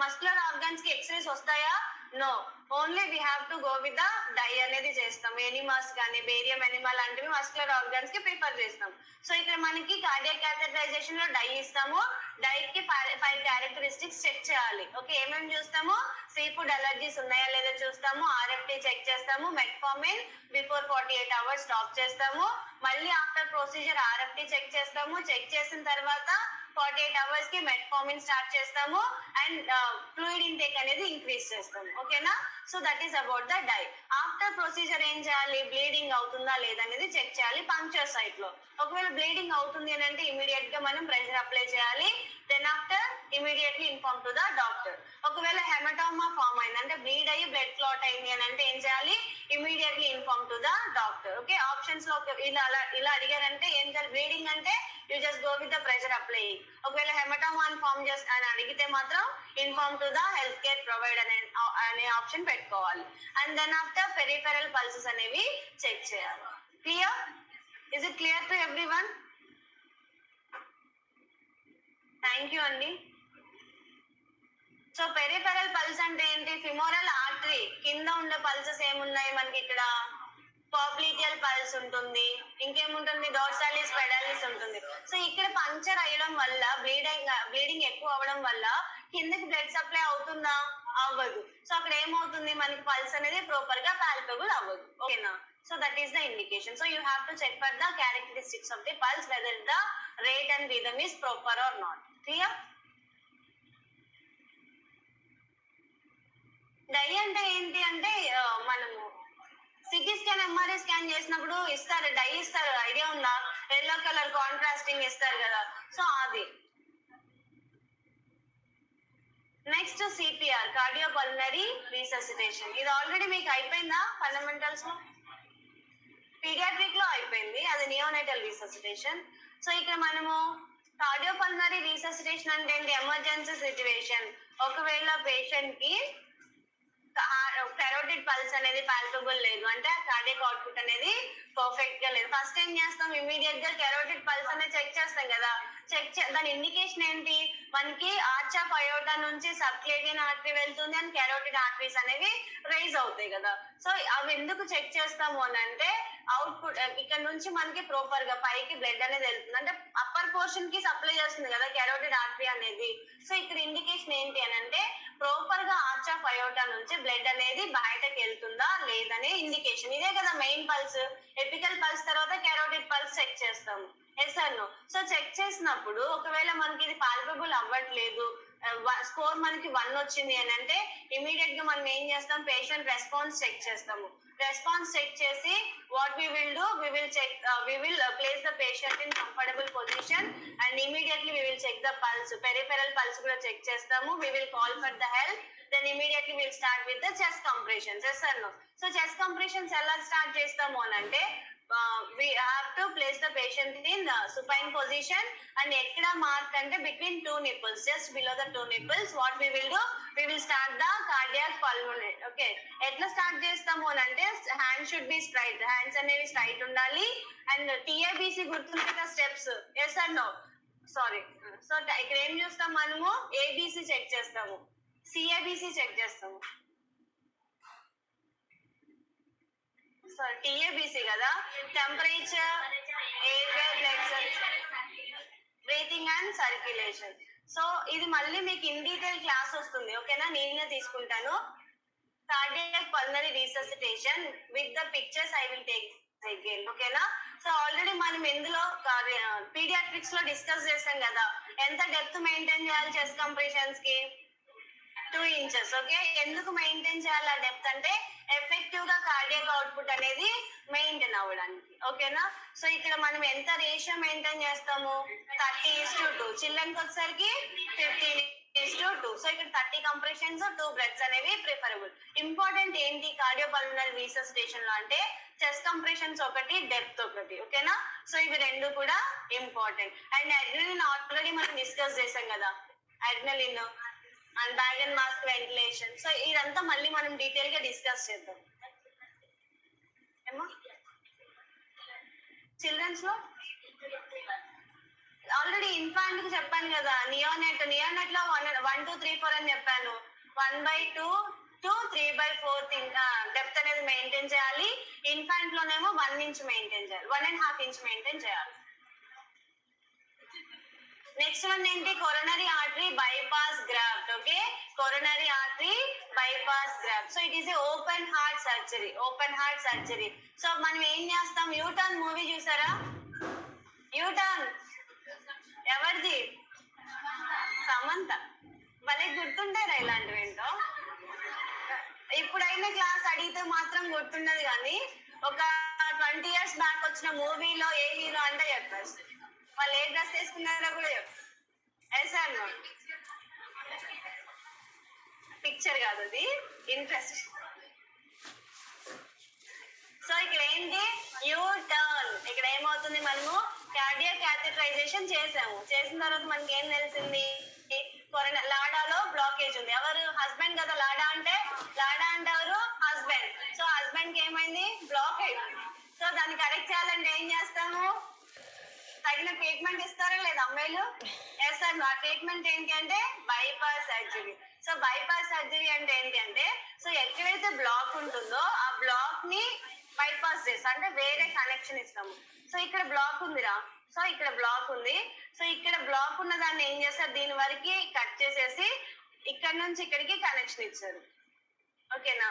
మస్కులర్ ఆర్గన్స్ కి ఎక్స్రేస్ వస్తాయా? No, only we have to go with the dye అనేది చేస్తాం. ఎనిమాస్ కానీ బేరియం ఎనిమా లాంటివి మస్కులర్ ఆర్గన్స్ కి ప్రిఫర్ చేస్తాం. సో ఇక్కడ మనకి కార్డియాక్ catheterization లో డై ఇస్తాము. డై కి 5 క్యారెక్టరిస్టిక్స్ చెక్ చేయాలి. ఓకే, ఏమేమి చూస్తాము? సీ ఫుడ్ అలర్జీస్ ఉన్నాయా లేదా చూస్తాము. RFT చెక్ చేస్తాము. మెట్ఫార్మిన్ బిఫోర్ 48 hours స్టాప్ చేస్తాము. మళ్ళీ ఆఫ్టర్ ప్రొసీజర్ RFT చెక్ చేస్తాము. చెక్ చేసిన తర్వాత 48 hours కి మెట్ఫార్మిన్ స్టార్ట్ చేస్తాము. అండ్ ఫ్లూయిడ్ ఇంటేక్ అనేది ఇంక్రీజ్ చేస్తాము. ఓకేనా? So that is about the dye. After procedure ఏం చేయాలి? బ్లీడింగ్ అవుతుందా లేదనేది చెక్ చేయాలి పంక్చర్ సైట్ లో. ఒకవేళ బ్లీడింగ్ అవుతుంది అని అంటే ఇమీడియట్ గా మనం ప్రెషర్ అప్లై చేయాలి. Then after immediately inform to the doctor. ఒకవేళ హెమటోమా ఫార్మ్ అయింది అంటే బ్లీడ్ అయ్యి బ్లడ్ క్లాట్ అయింది అని అంటే ఏం చేయాలి? Immediately inform to the doctor. Okay, options లో ఇలా అడిగారంటే ఏం చేయాలి? బ్లీడింగ్ అంటే you just go with the pressure apply. ఒకవేళ హెమటోమా అని ఫార్మ్ అని అడిగితే మాత్రం inform to the health care provider అనే ఆప్షన్ పెట్టుకోవాలి. And then after peripheral pulses అనేవి చెక్ చేయాలి. Clear? Is it clear to everyone? Thank you అండి. సో పెరిఫెరల్ పల్స్ అంటే ఏంటి? ఫిమోరల్ ఆర్టరీ కింద ఉండే పల్సెస్ ఏమున్నాయి మనకి? ఇక్కడ పాప్లీటియల్ పల్స్ ఉంటుంది. ఇంకేముంటుంది? డోర్సాలిస్ పెడాలిస్ ఉంటుంది. సో ఇక్కడ పంక్చర్ అయ్యడం వల్ల బ్లీడింగ్ ఎక్కువ అవ్వడం వల్ల కిందకి బ్లడ్ సప్లై అవుతుందా? అవ్వదు. సో అక్కడ ఏమవుతుంది? మనకి పల్స్ అనేది ప్రాపర్ గా పాల్పబుల్ అవ్వదు. ఓకేనా? So that is the indication. So you have to check for the characteristics of the pulse whether the rate and rhythm is proper or not. Clear? Dye అంటే ఏంటి అంటే మనము సిటీ స్కాన్ MRI స్కాన్ చేసినప్పుడు ఇస్తారు, die ఇస్తారు. Idea ఉందా? Yellow colour contrasting ఇస్తారు కదా. సో అది. Next CPR, cardiopulmonary resuscitation. ఇది ఆల్రెడీ మీకు అయిపోయిందా? ఫండమెంటల్స్ లో పీడియాట్రిక్ లో అయిపోయింది. అది నియోనేటల్ రీససిటేషన్. సో ఇక్కడ మనము కార్డియోపల్మనరీ రీససిటేషన్ అంటే ఏంటి? Emergency situation. ఒకవేళ పేషెంట్ కి కెరోటిడ్ పల్స్ అనేది పాల్పబుల్ లేదు అంటే కార్డియాక్ అవుట్పుట్ అనేది పర్ఫెక్ట్ గా లేదు. ఫస్ట్ ఏం చేస్తాం? ఇమీడియట్ గా కెరోటిడ్ పల్స్ అనేది చెక్ చేస్తాం కదా. దాని ఇండికేషన్ ఏంటి? మనకి ఆర్చ్ ఆఫ్ అయోటా నుంచి సబ్క్లేవియన్ ఆర్టరీ వెళ్తుంది అండ్ కెరోటిడ్ ఆర్టరీస్ అనేవి రైజ్ అవుతాయి కదా. సో అవి ఎందుకు చెక్ చేస్తాము అని అంటే అవుట్పుట్ ఇక్కడ నుంచి మనకి ప్రాపర్ గా పైకి బ్లడ్ అనేది వెళ్తుంది అంటే అప్పర్ పోర్షన్ కి సప్లై చేస్తుంది కదా కెరోటిడ్ ఆర్టరీ అనేది. సో ఇక్కడ ఇండికేషన్ ఏంటి అని అంటే ప్రాపర్ గా ఆర్చ్ ఆఫ్ అయోటా నుంచి బ్లడ్ అనేది బయటకు వెళ్తుందా లేదనే ఇండికేషన్. ఇదే కదా మెయిన్ పల్స్. ఎపికల్ పల్స్ తర్వాత కెరోటిడ్ పల్స్ చెక్ చేస్తాము. Yes or no? So check చేసినప్పుడు ఒకవేళ మనకి ఇది పాల్పబుల్ అవ్వట్లేదు, స్కోర్ మనకి 1 వచ్చింది అని అంటే ఇమీడియట్ గా మనం ఏం చేస్తాం? పేషెంట్ రెస్పాన్స్ చెక్ చేస్తాము. రెస్పాన్స్ చెక్ చేసి what we will do, we will check, we will place the patient in comfortable position and immediately we will check the pulse, peripheral pulse కూడా చెక్ చేస్తాము. We will call for the help, then immediately will start with the chest compressions. Yes or no? So chest compressions ఎలా start చేస్తాము అని అంటే we have to place the patient in supine position and ekkada mark ante between two nipples, just below the two nipples. What we will do, we will start the cardiac pulmonary. Okay, etla start chestamu ante hand should be straight, hands anevi straight undali and TABC gurtunde ka steps. Yes or no? Sorry, so ikkada em chustam manamu ABC check chestamu, CABC check chestamu. So TABC కదా, temperature, airway, blood cells, breathing and circulation. So ఇది మళ్ళీ మీకు in detail class వస్తుంది, ఓకేనా? నేనే తీసుకుంటాను. Cardiac pulmonary resuscitation with the pictures I will take again, ఓకేనా? So already మనం ఇందులో పీడియాట్రిక్స్ లో డిస్కస్ చేసాం కదా, ఎంత డెప్త్ మెయింటైన్ చేయాలి చెస్ట్ కంప్రెషన్స్ కి, 2 inches. ఓకే, ఎందుకు మెయింటైన్ చేయాలి ఆ డెప్త్ అంటే ఎఫెక్టివ్ గా కార్డియాక్ అవుట్పుట్ అనేది మెయింటైన్ అవ్వడానికి, ఓకేనా? సో ఇక్కడ మనం ఎంత రేషియో మెయింటైన్ చేస్తాము, 30:2. చిల్డ్రన్ కి వచ్చేసరికి 15:2. సో ఇక్కడ 30 కంప్రెషన్స్, 2 బ్రెత్స్ అనేవి ప్రిఫరబుల్. ఇంపార్టెంట్ ఏంటి కార్డియోపల్మనరీ రీససిటేషన్ లో అంటే చెస్ట్ కంప్రెషన్స్ ఒకటి, డెప్త్ ఒకటి, ఓకేనా? సో ఇవి రెండు కూడా ఇంపార్టెంట్. అండ్ అడ్రినలిన్ ఆల్రెడీ మనం డిస్కస్ చేసాం కదా, adrenaline and bag and mask ventilation. So ఇదంతా మళ్ళీ మనం డీటెయిల్ గా డిస్కస్ చేద్దాం. ఏమో చిల్డ్రన్స్ లో ఆల్రెడీ ఇన్ఫాంట్ కి చెప్పాను కదా, నియోనెట్ లో 1, 2, 3, 4 అని చెప్పాను. 1/2 to 3/4 డెప్త్ అనేది మెయింటైన్ చేయాలి. ఇన్ఫాంట్ లోనేమో 1 inch మెయింటైన్ చేయాలి, 1.5 inch మెయింటైన్ చేయాలి. నెక్స్ట్ వన్ ఏంటి, coronary artery bypass graft. Okay, coronary artery bypass graft. So it is a open heart surgery, open heart surgery. So మనం ఏం చేస్తాం, యూటర్న్ మూవీ చూసారా? U turn ఎవరిది? సమంత. భలే గుర్తుంటారా ఇలాంటివి ఏంటో? ఇప్పుడైనా క్లాస్ అడిగితే మాత్రం గుర్తుండదు, కానీ ఒక 20 years బ్యాక్ వచ్చిన మూవీలో ఏ హీరో అంటే చెప్పారు, వాళ్ళు ఏ డ్రెస్ వేసుకున్నారో కూడా చెప్పు. వేసాను, పిక్చర్ కాదు అది, ఇంట్రెస్ట్. సో ఇక్కడ ఏంటి, యూ టర్న్. ఇక్కడ ఏమవుతుంది, మనము కార్డియాక్ క్యాథెటరైజేషన్ చేసాము. చేసిన తర్వాత మనకి ఏం తెలిసింది, లాడాలో బ్లాకేజ్ ఉంది. ఎవరు? హస్బెండ్ కదా లాడా అంటే. లాడా అంటే ఎవరు? హస్బెండ్. సో హస్బెండ్ కి ఏమైంది, బ్లాకేజ్. సో దాన్ని కరెక్ట్ చేయాలంటే ఏం చేస్తాము, తగిన ట్రీట్మెంట్ ఇస్తారా లేదా అమ్మాయిలు? వేస్తారు. ఆ ట్రీట్మెంట్ ఏంటి అంటే bypass surgery. So bypass surgery అంటే ఏంటి అంటే, సో ఎక్కడైతే బ్లాక్ ఉంటుందో ఆ బ్లాక్ ని బైపాస్ చేస్తాం, అంటే వేరే కనెక్షన్ ఇస్తాము. సో ఇక్కడ బ్లాక్ ఉందిరా, సో ఇక్కడ బ్లాక్ ఉంది. సో ఇక్కడ బ్లాక్ ఉన్న దాన్ని ఏం చేస్తారు, దీని వరకు కట్ చేసేసి ఇక్కడ నుంచి ఇక్కడికి కనెక్షన్ ఇచ్చారు, ఓకేనా?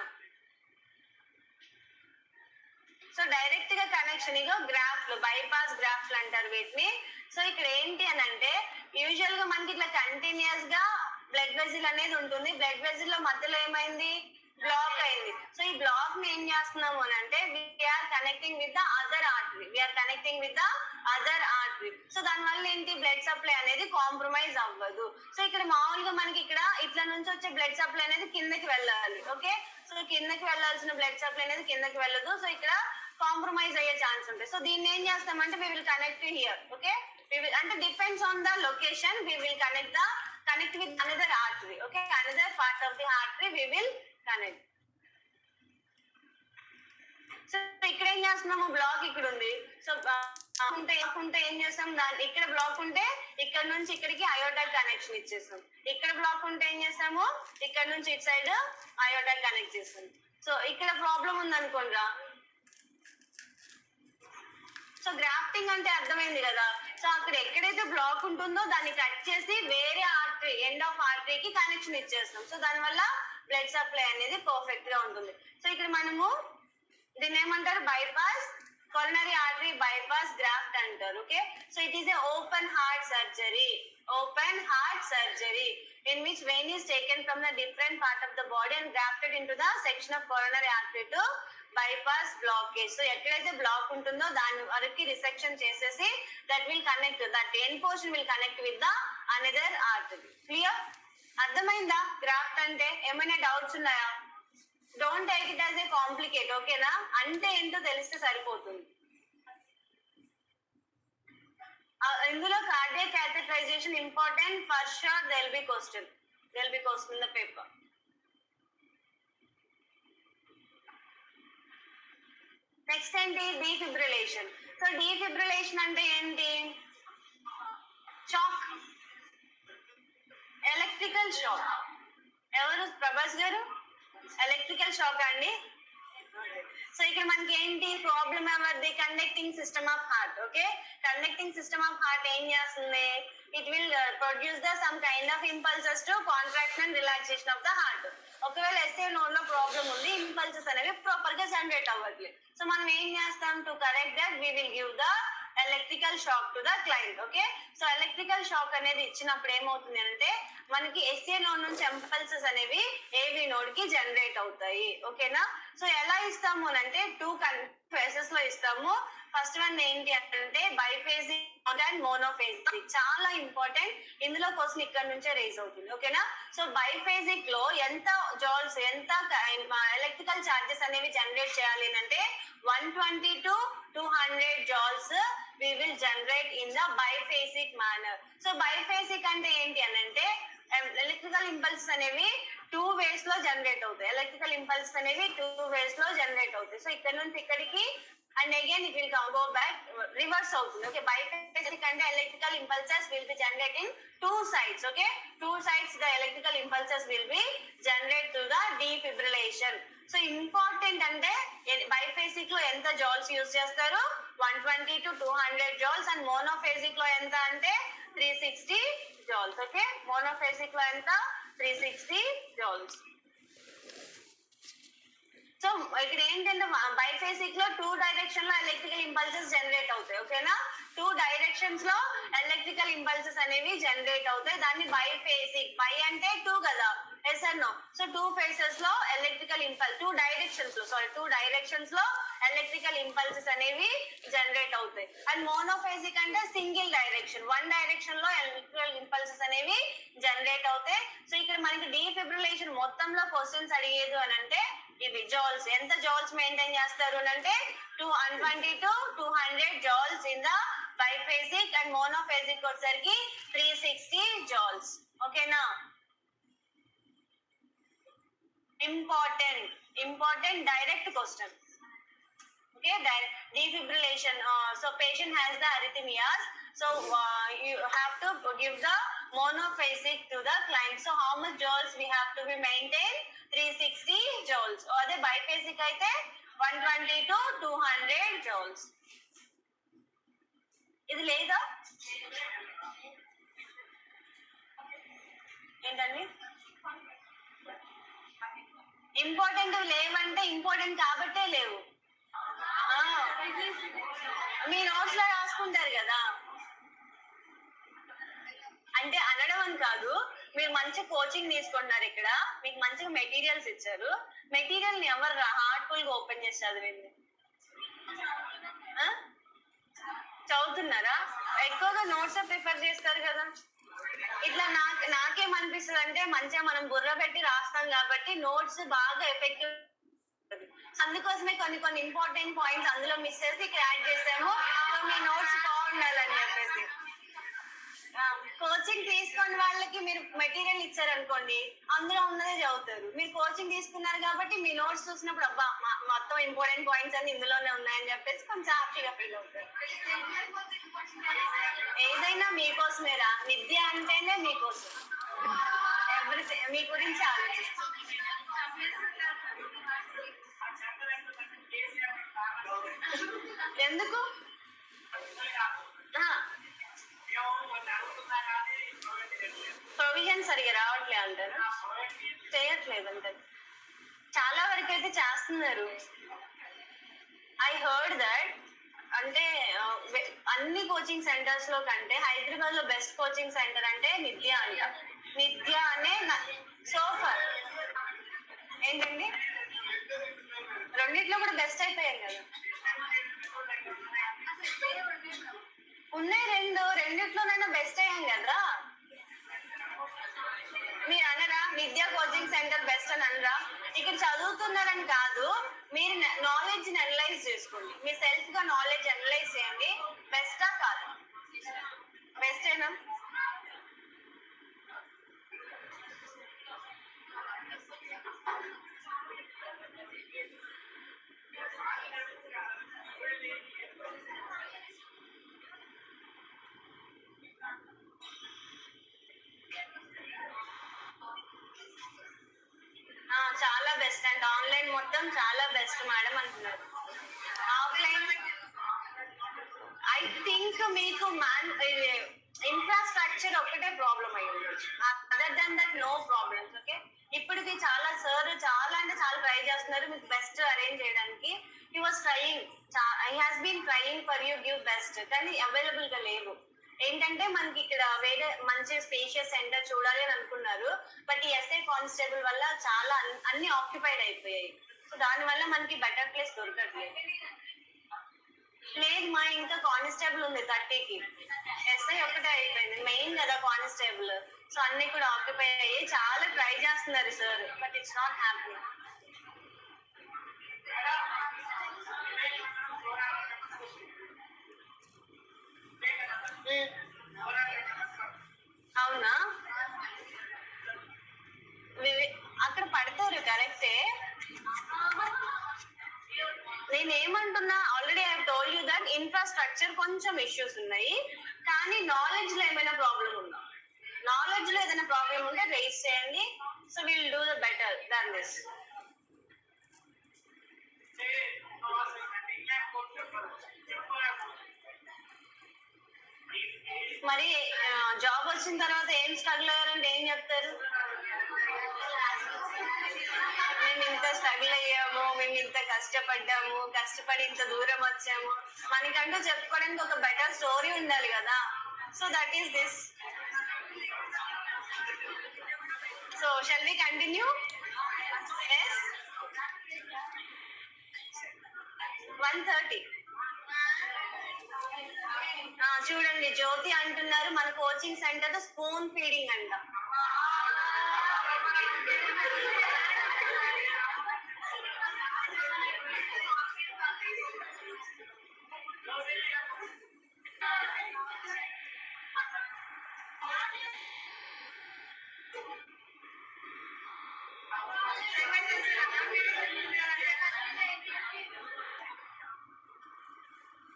సో డైరెక్ట్ గా కనెక్షన్, ఇగో గ్రాఫ్లు, బైపాస్ గ్రాఫ్లు అంటారు వీటిని. సో ఇక్కడ ఏంటి అని అంటే, యూజువల్ గా మనకి ఇట్లా కంటిన్యూస్ గా బ్లడ్ వెజిల్ అనేది ఉంటుంది. బ్లడ్ వెజిల్ లో మధ్యలో ఏమైంది, బ్లాక్ అయింది. సో ఈ బ్లాక్ ని ఏం చేస్తున్నాము అని అంటే, we are connecting with the other artery, we are connecting with the other artery. So దాని వల్ల ఏంటి, బ్లడ్ సప్లై అనేది కాంప్రమైజ్ అవ్వదు. సో ఇక్కడ మామూలుగా మనకి ఇక్కడ ఇట్లా నుంచి వచ్చే బ్లడ్ సప్లై అనేది కిందకి వెళ్ళాలి, ఓకే? సో కిందకి వెళ్ళాల్సిన బ్లడ్ సప్లై అనేది కిందకి వెళ్ళదు. సో ఇక్కడ కాంప్రమైజ్ అయ్యే ఛాన్స్ ఉంటాయి. సో దీన్ని ఏం చేస్తామంటే, we will connect here, okay? We will, అంటే depends on the location, we will connect with another artery, okay? Another part of the artery we will connect. So ఇక్కడ ఏం చేస్తున్నాము, బ్లాక్ ఇక్కడ ఉంది. సో ఉంటే ఏం చేస్తాం, దాని ఇక్కడ బ్లాక్ ఉంటే ఇక్కడ నుంచి ఇక్కడికి అయోటాక్ కనెక్షన్ ఇచ్చేస్తాం. ఇక్కడ బ్లాక్ ఉంటే ఏం చేస్తాము, ఇక్కడ నుంచి ఇటు సైడ్ అయోటాక్ కనెక్ట్ చేస్తాం. సో ఇక్కడ ప్రాబ్లం ఉంది అనుకోండిరా. సో గ్రాఫ్టింగ్ అంటే అర్థమైంది కదా. సో అక్కడ ఎక్కడైతే బ్లాక్ ఉంటుందో దాన్ని కట్ చేసి వేరే ఆర్టరీ, ఎండ్ ఆఫ్ ఆర్టరీకి కనెక్షన్ ఇచ్చేస్తాం. సో దానివల్ల బ్లడ్ సప్లై అనేది పర్ఫెక్ట్ గా ఉంటుంది. సో ఇక్కడ మనము దీన్ని ఏమంటారు, bypass, coronary artery bypass graft అంటారు. అంటారు. Okay, so it is a open heart surgery in which vein is taken from the different part of the body and grafted into the section of coronary artery to bypass blockage. So ఎక్కడైతే block ఉంటుందో దాని వరకు resection చేసేసి that will connect, that end portion will connect with the another artery. Clear? అర్థమైందా? Graft అంటే ఏమైనా doubts ఉన్నాయా? Don't take it as a complicate. ఓకేనా? అంటే ఏంటో తెలిస్తే సరిపోతుంది. ఇందులో cardiac catheterization important, for sure they will be question in the paper. Next ఏంటి? డీఫిబ్రిలేషన్. సో డీఫిబ్రిలేషన్ అంటే ఏంటి? Shock, electrical shock. ఎవరు? ప్రభాస్ గారు. ఎలక్ట్రికల్ షాక్ అండి. సో ఇక్కడ మనకి ఏంటి ప్రాబ్లమ్? ఎవరిది? Conducting system of heart. Okay, conducting system of heart ఏం చేస్తుంది? It will produce the some kind of impulses to contraction and relaxation of the heart. ఒకవేళ ఎస్ఏ నోడ్ లో ప్రాబ్లం ఉంది, ఇంపల్సెస్ అనేవి ప్రాపర్ గా జనరేట్ అవ్వట్లేదు. So మనం ఏం చేస్తాం? To correct that we will give the electrical shock to the client. Okay, so electrical shock అనేది ఇచ్చినప్పుడు ఏమవుతుంది అంటే మనకి ఎస్ఏ నోడ్ నుంచి ఇంపల్సెస్ అనేవి ఏవి నోడ్ కి జనరేట్ అవుతాయి. ఓకేనా? సో ఎలా ఇస్తాము అంటే 2 ఫేసెస్ లో ఇస్తాము. ఫస్ట్ వన్ ఏంటి అంటే బైఫేజిక్ అండ్ మోనోఫేజిక్. చాలా ఇంపార్టెంట్, ఇందులో క్వశ్చన్ ఇక్కడ నుంచే రేజ్ అవుతుంది. ఓకేనా? సో బైఫేజిక్ లో ఎంత జౌల్స్, ఎంత ఎలక్ట్రికల్ చార్జెస్ అనేవి జనరేట్ చేయాలి అంటే 120 to 200 joules we will generate in the biphasic manner. So biphasic అంటే ఏంటి అని అంటే ఎలక్ట్రికల్ ఇంపల్సెస్ అనేవి 2 ways లో జనరేట్ అవుతాయి. ఎలక్ట్రికల్ ఇంపల్సెస్ అనేవి 2 ways లో జనరేట్ అవుతాయి. సో ఇక్కడ నుంచి ఇక్కడికి and again it will go back, reverse అవుతుంది. ఓకే, బైఫేజిక్ అంటే electrical impulses will be generating 2 sides. Okay, 2 sides the electrical impulses will be generated through the defibrillation. So important అంటే biphasic లో ఎంత joules use చేస్తారు? 120 to 200 joules. And మోనోఫేజిక్ లో ఎంత అంటే 360 joules. Okay, మోనోఫేజిక్ లో ఎంత? 360 joules. సో ఇక్కడ ఏంటంటే బైఫేజిక్ లో 2 డైరెక్షన్ లో ఎలక్ట్రికల్ ఇంపల్సెస్ జనరేట్ అవుతాయి. ఓకేనా? 2 డైరెక్షన్స్ లో ఎలక్ట్రికల్ ఇంపల్సెస్ అనేవి జనరేట్ అవుతాయి. దాన్ని బైఫేజిక్. బై అంటే 2 కదా, yes or no? So 2 phases లో ఎలక్ట్రికల్ ఇంపల్స్, 2 డైరెక్షన్స్ లో ఎలక్ట్రికల్ ఇంపల్సెస్ అనేవి జనరేట్ అవుతాయి. అండ్ మోనోఫేజిక్ అంటే సింగిల్ డైరెక్షన్, 1 డైరెక్షన్ లో ఎలక్ట్రికల్ ఇంపల్సెస్ అనేవి జనరేట్ అవుతాయి. సో ఇక్కడ మనకి డీఫిబ్రిలేషన్ మొత్తంలో క్వశ్చన్స్ అడిగేది అని అంటే ఇవి జౌల్స్. ఎంత జౌల్స్ మెయింటైన్ చేస్తారు అంటే 220 to 200 joules in the biphasic and monophasic వచ్చరికి 360 joules. ఓకేనా? important direct question. Okay, defibrillation. So patient has the arrhythmias, so you have to give the monophasic to the client. So how much joules we have to be maintained? 360 joules. Or the biphasic aithe 120 to 200 joules. ఇది లేదా? ఏంటండి? Important లేవంటే important కాబట్టే లేవు. మీ notes లో రాసుకుంటారు కదా, అంటే అనడం అని కాదు. మీరు మంచి కోచింగ్ తీసుకుంటున్నారు, ఇక్కడ మీకు మంచిగా మెటీరియల్స్ ఇచ్చారు. మెటీరియల్ ని ఎవరు హార్ట్ఫుల్ గా ఓపెన్ చేసి చదివింది? చదువుతున్నారా? ఎక్కువగా నోట్స్ ప్రిఫర్ చేస్తారు కదా. ఇట్లా నాకేమనిపిస్తుంది అంటే మంచిగా మనం బుర్ర పెట్టి రాస్తాం కాబట్టి నోట్స్ బాగా ఎఫెక్టివ్. అందుకోసమే కొన్ని ఇంపార్టెంట్ పాయింట్స్ అందులో మిస్ చేసి ఇక్కడ యాడ్ చేసాము. సో మీ నోట్స్ బాగుండాలని చెప్పేసి. కోచింగ్ తీసుకున్న వాళ్ళకి మీరు మెటీరియల్ ఇచ్చారనుకోండి, అందులో ఉన్నదే చదువుతారు. మీరు కోచింగ్ తీసుకున్నారు కాబట్టి మీ నోట్స్ చూసినప్పుడు అబ్బా మొత్తం ఇంపార్టెంట్ పాయింట్స్ అన్ని ఇందులోనే ఉన్నాయని చెప్పేసి కొంచెం హ్యాపీగా ఫీల్ అవుతారు. ఏదైనా మీకోసమేరా, విద్య అంటేనే మీకోసం. ఎవ్రీథింగ్ మీ గురించి ఆలోచిస్తాం. ఎందుకు ప్రొవిజన్ సరిగా రావట్లే అంటారు, చేయట్లేదు అంటారు. చాలా వరకు అయితే చేస్తున్నారు. I heard that. అంటే అన్ని కోచింగ్ సెంటర్స్ లో కంటే హైదరాబాద్ లో బెస్ట్ కోచింగ్ సెంటర్ అంటే నిత్య అంట. నిత్య అనే సోఫర్ ఏంటండి, రెండిట్లో కూడా బెస్ట్ అయిపోయాం కదా. ఉన్నాయి రెండిట్లోనైనా బెస్ట్ అయ్యాం కదా. మీరు అనరా విద్యా కోచింగ్ సెంటర్ బెస్ట్ అని అనరా? ఇక్కడ చదువుతున్నారని కాదు, మీరు నాలెడ్జ్ ని అనలైజ్ చేసుకోండి. మీ సెల్ఫ్ గా నాలెడ్జ్ అనలైజ్ చేయండి. బెస్టా కాదు? బెస్టేనా? చాలా బెస్ట్ అండ్ ఆన్లైన్ మొత్తం చాలా బెస్ట్ మేడం అంటున్నారు. ఆఫ్లైన్ ఐ థింక్ మీకు ఇన్ఫ్రాస్ట్రక్చర్ ఒకటే ప్రాబ్లం అయ్యింది. Other then that no problems. Okay, ఇప్పటికి చాలా సార్ చాలా అంటే చాలా ట్రై చేస్తున్నారు మీకు బెస్ట్ అరేంజ్ చేయడానికి. He was trying, he has been trying for you give best, కానీ అవైలబుల్ గా లేవు. ఏంటంటే మనకి ఇక్కడ వేరే మంచి స్పేషియస్ సెంటర్ చూడాలి అని అనుకున్నారు, బట్ ఈ ఎస్ఐ కానిస్టేబుల్ వల్ల చాలా అన్ని ఆక్యుపైడ్ అయిపోయాయి. సో దాని వల్ల మనకి బెటర్ ప్లేస్ దొరకట్లేదు. లేదు మా ఇంకా కానిస్టేబుల్ ఉంది 30కి, ఎస్ఐ ఒకటే అయిపోయింది, మెయిన్ కదా కానిస్టేబుల్. సో అన్ని కూడా ఆక్యుపై అయ్యి చాలా ట్రై చేస్తున్నారు sir, but it's not happy. అవునా, అక్కడ పడతారు కరెక్టే. నేనేమంటున్నా, already I told you that infrastructure కొంచెం ఇష్యూస్ ఉన్నాయి, కానీ నాలెడ్జ్ లో ఏమైనా ప్రాబ్లం ఉందా? నాలెడ్జ్ లో ఏదైనా ప్రాబ్లం ఉంటే రేస్ చేయండి. So will do the better than this. మరి జాబ్ వచ్చిన తర్వాత ఏం స్ట్రగుల్ అయ్యారంటే ఏం చెప్తారు? మేము ఇంత స్ట్రగుల్ అయ్యాము, మేము ఇంత కష్టపడ్డాము, కష్టపడి ఇంత దూరం వచ్చాము, మనకంటూ చెప్పుకోవడానికి ఒక బెటర్ స్టోరీ ఉండాలి కదా. So that is this. So shall we continue? Yes, 1:30. చూడండి, జ్యోతి అంటున్నారు మన కోచింగ్ సెంటర్ స్పూన్ ఫీడింగ్ అంట.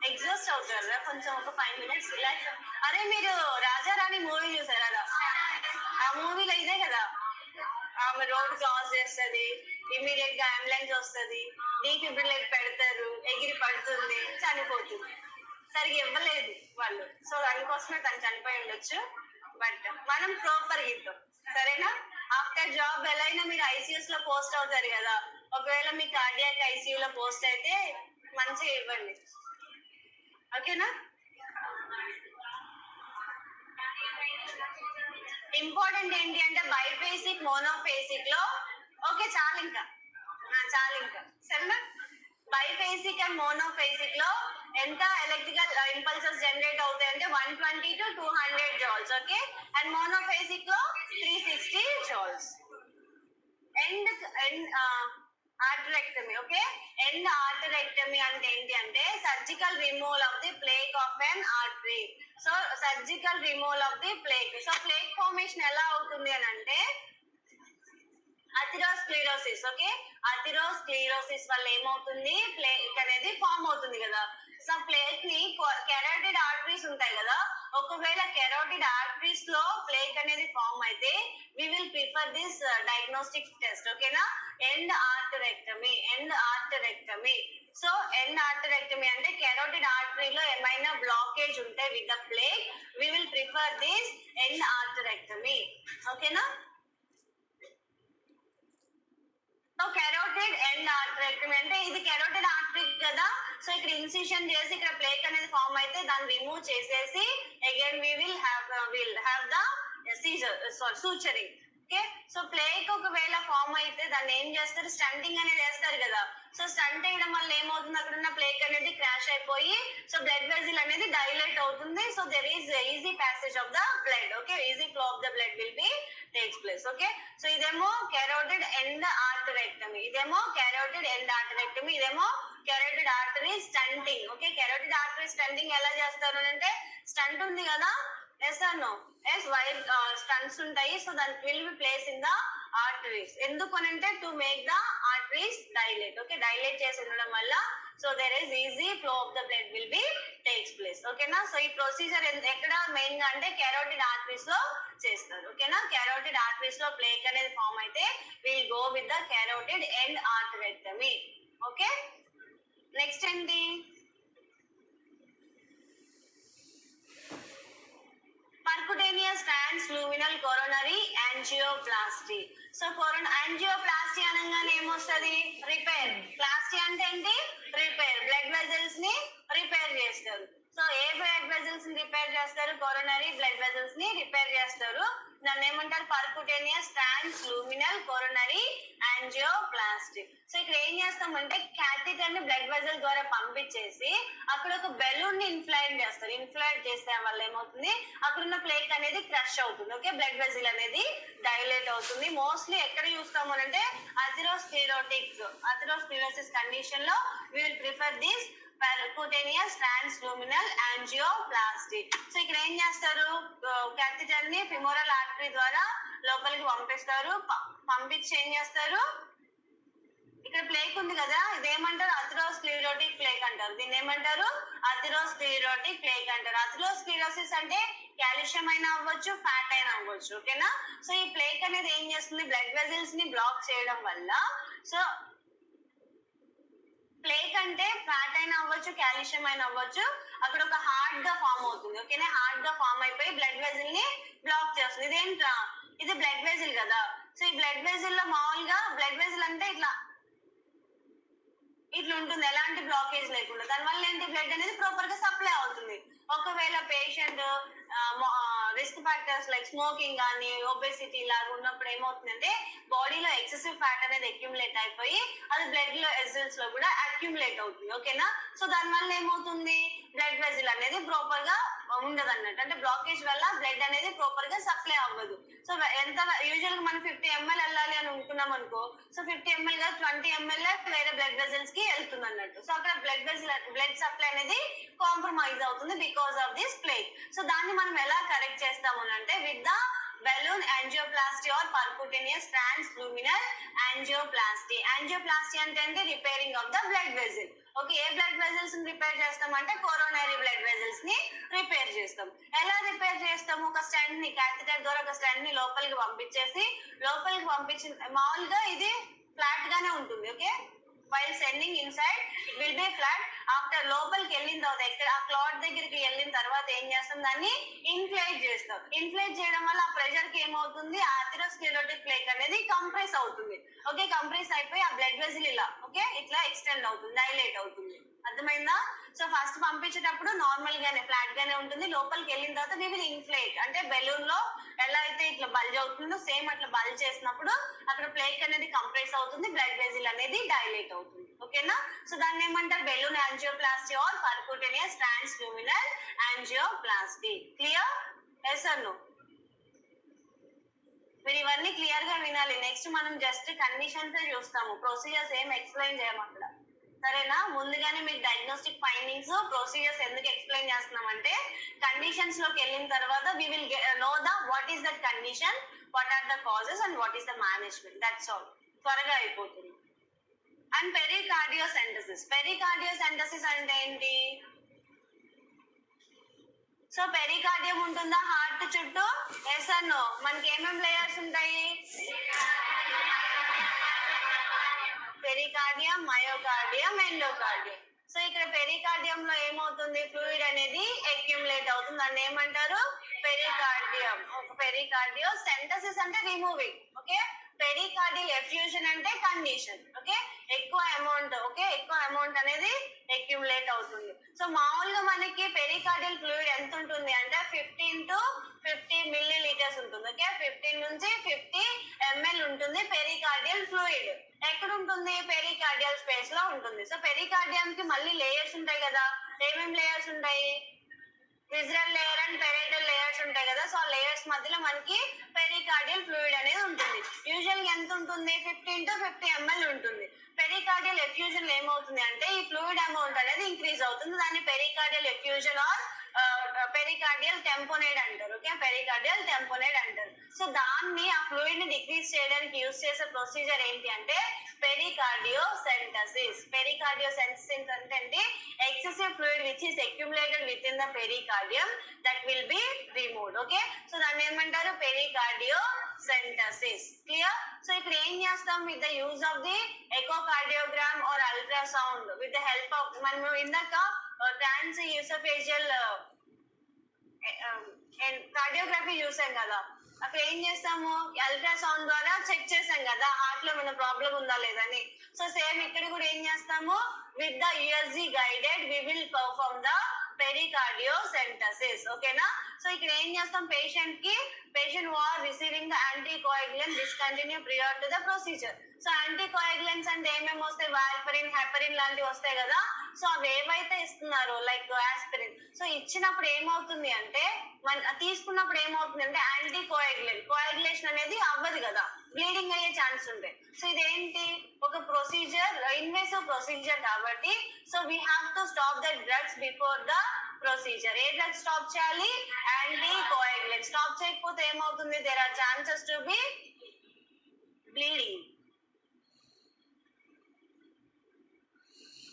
ఎగ్జాస్ట్ అవుతారా కొంచెం, ఒక 5 minutes రిలాక్స్. అరే మీరు రాజారాణి మూవీ చూసారా? ఆ మూవీలో ఇదే కదా, ఆమె రోడ్ క్రాస్ చేస్తుంది, ఇమీడియట్ గా అంబులెన్స్ వస్తుంది, డీఫిబ్రిలేట్ పెడతారు, ఎగిరి పడుతుంది, చనిపోతుంది. సరిగ్గా ఇవ్వలేదు వాళ్ళు, సో దానికోసమే తను చనిపోయి ఉండొచ్చు. బట్ మనం ప్రాపర్ ఇద్దాం, సరేనా? ఆఫ్టర్ జాబ్ ఎలా అయినా మీరు ఐసీయూస్ లో పోస్ట్ అవుతారు కదా, ఒకవేళ మీకు కార్డియాక్ ఐసీయూ లో పోస్ట్ అయితే మంచిగా ఇవ్వండి, ఓకేనా? ఇంపార్టెంట్ ఏంటి అంటే బైఫేసిక్, మోనోఫేసిక్ లో ఓకే చాలు ఇంకా సరేనా? బైఫేసిక్ అండ్ మోనోఫేసిక్ లో ఎంత ఎలక్ట్రికల్ ఇంపల్సెస్ జనరేట్ అవుతాయి అంటే 120 to 200 joules. Okay, and monophasic లో 360 joules. Endarterectomy. Okay, endarterectomy అంటే ఏంటి అంటే surgical removal of the plaque of an artery. So surgical removal of the plaque. So plaque formation ఎలా అవుతుంది అని అంటే అథెరోస్క్లెరోసిస్. ఓకే, అథెరోస్క్లెరోసిస్ వల్ల ఏమవుతుంది, ప్లేక్ అనేది ఫామ్ అవుతుంది కదా. సో ప్లేక్ ని కెరోటిడ్ ఆర్టరీస్ ఉంటాయి కదా, ఒకవేళ కెరోటిడ్ ఆర్టరీస్ లో ప్లేక్ అనేది ఫామ్ అయితే we will prefer this diagnostic test. ఓకేనా? Endarterectomy. So endarterectomy అంటే కెరోటిడ్ ఆర్టరీలో ఏమైనా బ్లాకేజ్ ఉంటే with the plaque we will prefer this endarterectomy. ఓకేనా? సో కెరోటిడ్ ఎండ్ ఆర్టరెక్టమీ అంటే ఇది కెరోటిడ్ ఆర్టరీ కదా, సో ఇక్కడ ఇన్సిషన్ చేసి ఇక్కడ ప్లేక్ అనేది ఫామ్ అయితే దాన్ని రిమూవ్ చేసేసి again we will have the seizure suturing. Okay, so plaque ఒకవేళ ఫామ్ అయితే దాన్ని ఏం చేస్తారు, స్టంటింగ్ అనేది వేస్తారు కదా. సో స్టంట్ వేయడం వల్ల ఏమవుతుంది, అక్కడ ఉన్న ప్లేక్ అనేది క్రాష్ అయిపోయి సో బ్లడ్ వెజిల్ అనేది డైలేట్ అవుతుంది. So there is easy passage of the blood. Okay, easy flow of the blood will be takes place. Okay, so ఇదేమో కెరోటిడ్ ఎండ్ ఆర్టరెక్టమీ, ఇదేమో కెరోటిడ్ ఎండ్ ఆర్టరెక్టమీ, ఇదేమో carotid artery stenting. Okay, carotid artery stenting ఎలా చేస్తారు అంటే, stent ఉంది కదా, yes or no, yes wire stents ఉంటాయి. So that will be place in the arteries. ఎందుకు అంటే to make the arteries dilate. Okay, dilate చేసి ఉండడం వల్ల so there is easy flow of the blood will be takes place. ఓకేనా, so ఈ procedure ఎక్కడ main గా అంటే కెరోటిడ్ ఆర్టరీస్ లో చేస్తారు. ఓకేనా, కెరోటిడ్ ఆర్టరీస్ లో ప్లేక్ అనేది ఫామ్ అయితే will go with the carotid endarterectomy. Okay, next ఏంటి, percutaneous transluminal coronary angioplasty. So angioplasty అనగానే ఏమొస్తుంది, రిపేర్. ప్లాస్టీ అంటే ఏంటి, రిపేర్, బ్లడ్ వెజల్స్ ని రిపేర్ చేస్తారు. సో ఏ బ్లడ్ వెజల్స్ ని రిపేర్ చేస్తారు, కొరోనరీ బ్లడ్ వెజల్స్ ని రిపేర్ చేస్తారు. దాన్ని ఏమంటారు, పర్కుటేనియస్ ట్రాన్స్లూమినల్ కొరోనరీ యాంజియోప్లాస్టీ. సో ఇక్కడ ఏం చేస్తామంటే క్యాథెటర్ ని బ్లడ్ వెజల్ ద్వారా పంపించేసి అక్కడ ఒక బెలూన్ ని ఇన్ఫ్లైట్ చేస్తారు. ఇన్ఫ్లైట్ చేసే వల్ల ఏమవుతుంది, అక్కడ ఉన్న ప్లేక్ అనేది క్రష్ అవుతుంది. ఓకే, బ్లడ్ వెజల్ అనేది డైలేట్ అవుతుంది. మోస్ట్లీ ఎక్కడ చూస్తాము అంటే అథెరోస్క్లెరోసిస్ కండిషన్ లో we will prefer this percutaneous transluminal angioplasty. So ఇక్కడ ఏం చేస్తారు, క్యాథెటర్ ని ఫిమోరల్ ఆర్టరీ ద్వారా లోపలికి పంపిస్తారు. పంపించి ఏం చేస్తారు, ఇక్కడ ప్లేక్ ఉంది కదా, ఇదేమంటారు, అథెరోస్క్లెరోటిక్ ప్లేక్ అంటారు. దీన్ని ఏమంటారు, అథెరోస్క్లెరోటిక్ ప్లేక్ అంటారు. అథెరోస్క్లెరోసిస్ అంటే కాల్షియం అయినా అవ్వచ్చు, ఫ్యాట్ అయినా అవ్వచ్చు. ఓకేనా, సో ఈ ప్లేక్ అనేది ఏం చేస్తుంది, బ్లడ్ వెజల్స్ ని బ్లాక్ చేయడం వల్ల, సో ప్లేక్ అంటే ఫ్యాట్ అయినా అవ్వచ్చు, కాల్షియం అయినా అవ్వచ్చు, అక్కడ ఒక హార్డ్ గా ఫామ్ అవుతుంది. ఓకేనా, హార్డ్ గా ఫామ్ అయిపోయి బ్లడ్ వెజిల్ ని బ్లాక్ చేస్తుంది. ఇదేంట్రా, ఇది బ్లడ్ వెజిల్ కదా. సో ఈ బ్లడ్ వెజిల్ లో మామూలుగా బ్లడ్ వెజిల్ అంటే ఇట్లా ఉంటుంది, ఎలాంటి బ్లాకేజ్ లేకుండా. దానివల్ల ఏంటి, బ్లడ్ అనేది ప్రాపర్ గా సప్లై అవుతుంది. ఒకవేళ patient risk factors like smoking కానీ ఒబెసిటీ లాగా ఉన్నప్పుడు ఏమవుతుందంటే బాడీలో ఎక్సెసివ్ ఫ్యాట్ అనేది అక్యుములేట్ అయిపోయి అది బ్లడ్ లో వెజల్స్ లో కూడా అక్యుములేట్ అవుతుంది. ఓకేనా, సో దానివల్ల ఏమవుతుంది, బ్లడ్ వెజిల్ అనేది ప్రాపర్ గా ఉండదు అన్నట్టు. అంటే బ్లాకేజ్ వల్ల బ్లడ్ అనేది ప్రాపర్ గా సప్లై అవ్వదు. సో ఎంత యూజువల్ గా మనం 50 ml వెళ్ళాలి అని అనుకున్నాం అనుకో, సో 50 ml గా 20 ml వేరే బ్లడ్ వెజల్స్ కి వెళ్తుంది అన్నట్టు. సో అక్కడ బ్లడ్ సప్లై అనేది కాంప్రమైజ్ అవుతుంది because of this plaque. So దాన్ని మనం ఎలా కరెక్ట్ చేస్తాము అంటే with the balloon angioplasty or percutaneous transluminal angioplasty. Angioplasty అంటే repairing of the blood vessel. Okay, A blood vessels ని రిపేర్ చేస్తాం అంటే కొరోనరీ బ్లడ్ వెజల్స్ ని రిపేర్ చేస్తాం. ఎలా రిపేర్ చేస్తాము, ఒక స్టంట్ ని క్యాథెటర్ ద్వారా ఒక స్టంట్ ని లోపలికి పంపించేసి పంపించిన మామూలుగా ఇది ఫ్లాట్ గానే ఉంటుంది. Okay, while sending inside it will be flat. after లోపలికి వెళ్ళిన తర్వాత ఎక్కడ ఆ క్లాట్ దగ్గరికి వెళ్ళిన తర్వాత ఏం చేస్తాం, దాన్ని ఇన్ఫ్లేట్ చేస్తాం. ఇన్ఫ్లేట్ చేయడం వల్ల ఆ ప్రెషర్ కి ఏమవుతుంది, అథెరోస్క్లెరోటిక్ ప్లేక్ అనేది కంప్రెస్ అవుతుంది. ఓకే, కంప్రెస్ అయిపోయి ఆ బ్లడ్ వెజిల్ ఇలా ఓకే ఇట్లా ఎక్స్టెండ్ అవుతుంది, డైలేట్ అవుతుంది. అర్థమైందా? సో ఫస్ట్ పంపించేటప్పుడు నార్మల్ గానే ఫ్లాట్ గానే ఉంటుంది. లోపలికి వెళ్ళిన తర్వాత వి విల్ ఇన్ఫ్లేట్, అంటే బెలూన్ లో ఎలా అయితే ఇట్లా బల్జ్ అవుతుందో సేమ్ అట్లా బల్జ్ చేసినప్పుడు అక్కడ ప్లేక్ అనేది కంప్రెస్ అవుతుంది, బ్లడ్ వెజిల్ అనేది డైలేట్ అవుతుంది. ఓకేనా, సో దాన్ని ఏమంటారు, balloon angioplasty or percutaneous transluminal angioplasty. Clear? Yes or no? మీరు ఇవన్నీ క్లియర్ గా వినాలి. నెక్స్ట్ మనం జస్ట్ కండిషన్స్ చూస్తాము, ప్రొసీజర్స్ ఏం ఎక్స్ప్లెయిన్ చేయము అక్కడ. సరేనా? ముందుగానే మీకు డయాగ్నోస్టిక్ ఫైండింగ్స్ ప్రొసీజర్స్ ఎందుకు ఎక్స్ప్లెయిన్ చేస్తున్నామంటే కండిషన్స్ లోకి వెళ్ళిన తర్వాత we will know the what is that condition, what are the causes and what is the management. That's all. త్వరగా అయిపోతుంది. And pericardiocentesis. పెరికార్డియోసెంటసిస్ అంటే ఏంటి? సో పెరికార్డియం ఉంటుందా హార్ట్ చుట్టూ? Yes or no? మనకి ఏమేమి లేయర్స్ ఉంటాయి? Pericardium, myocardium, endocardium. సో ఇక్కడ పెరికార్డియం లో ఏమవుతుంది, ఫ్లూయిడ్ అనేది అక్యుములేట్ అవుతుంది. దాన్ని ఏమంటారు, పెరికార్డియం. పెరికార్డియో సెంటసిస్ అంటే రిమూవింగ్. ఓకే, పెరికార్డియల్ ఎఫ్యూజన్ అంటే కండిషన్. ఓకే, ఎక్కువ అమౌంట్ అనేది అక్యుములేట్ అవుతుంది. సో మామూలుగా మనకి పెరికార్డియల్ ఫ్లూయిడ్ ఎంత ఉంటుంది అంటే 15 to 50 మిల్లీ లీటర్స్ ఉంటుంది. ఓకే, 15 నుంచి 50 ml ఉంటుంది పెరికార్డియల్ ఫ్లూయిడ్. ఎక్కడ ఉంటుంది? పెరికార్డియల్ స్పేస్ లో ఉంటుంది. సో పెరికార్డియం కి మళ్ళీ లేయర్స్ ఉంటాయి కదా. ఏమేమి లేయర్స్ ఉంటాయి? Visceral layer and parietal layers ఉంటాయి కదా. సో ఆ లేయర్స్ మధ్యలో మనకి పెరికార్డియల్ ఫ్లూయిడ్ అనేది ఉంటుంది. యూజువల్ గా ఎంత ఉంటుంది? 15 to 50 ml ఉంటుంది. పెరికార్డియల్ ఎఫ్యూజన్ ఏమవుతుంది అంటే ఈ ఫ్లూయిడ్ అమౌంట్ అనేది ఇంక్రీజ్ అవుతుంది. దాన్ని పెరికార్డియల్ ఎఫ్యూజన్ ఆర్ పెరికార్డియల్ టెంపోనేట్ అంటారు. ఓకే, పెరికార్డియల్ టెంపోనేట్ అంటారు. సో దాన్ని ఆ ఫ్లూయిడ్ ని డిక్రీజ్ చేయడానికి యూజ్ చేసే ప్రొసీజర్ ఏంటి అంటే పెరికార్డియోసెంటసిస్. పెరికార్డియోసెంటసిస్ అంటే excessive fluid which is accumulated within the pericardium that will be removed. Okay, so దాన్ని ఏమంటారు? పెరికార్డియోసెంటసిస్. క్లియర్? సో ఇక్కడ ఏం చేస్తాం? With the use of the echocardiogram or ultrasound with the help of మనం ఇందాక ట్రాన్స్ యూసోఫేజియల్ cardiography చూసాం కదా. అక్కడ ఏం చేస్తాము? అల్ట్రాసౌండ్ ద్వారా చెక్ చేసాం కదా హార్ట్ లో మన ప్రాబ్లం ఉందా లేదని. సో సేమ్ ఇక్కడ కూడా ఏం చేస్తాము? With the USG guided we will perform the pericardiocentesis. ఓకేనా? సో ఇక్కడ ఏం చేస్తాం? Patient were receiving the anticoagulant discontinue prior to the procedure. So anticoagulants అంటే ఏమేమి వస్తాయి? వార్ఫరిన్, హెపరిన్ లాంటివి వస్తాయి కదా. సో అవి ఏవైతే ఇస్తున్నారు లైక్ ఆస్పిరిన్, సో ఇచ్చినప్పుడు ఏమవుతుంది అంటే తీసుకున్నప్పుడు ఏమవుతుంది అంటే కోయాగులేషన్ అనేది అవ్వదు కదా, బ్లీడింగ్ అయ్యే ఛాన్స్ ఉంటాయి. సో ఇదేంటి? ఒక ప్రొసీజర్, ఇన్వేసివ్ ప్రొసీజర్ కాబట్టి so we have to stop the drugs before the procedure. ఏ డ్రగ్స్ స్టాప్ చేయాలి? యాంటీకోయాగులెంట్. స్టాప్ చేయకపోతే ఏమవుతుంది? There are chances to be bleeding.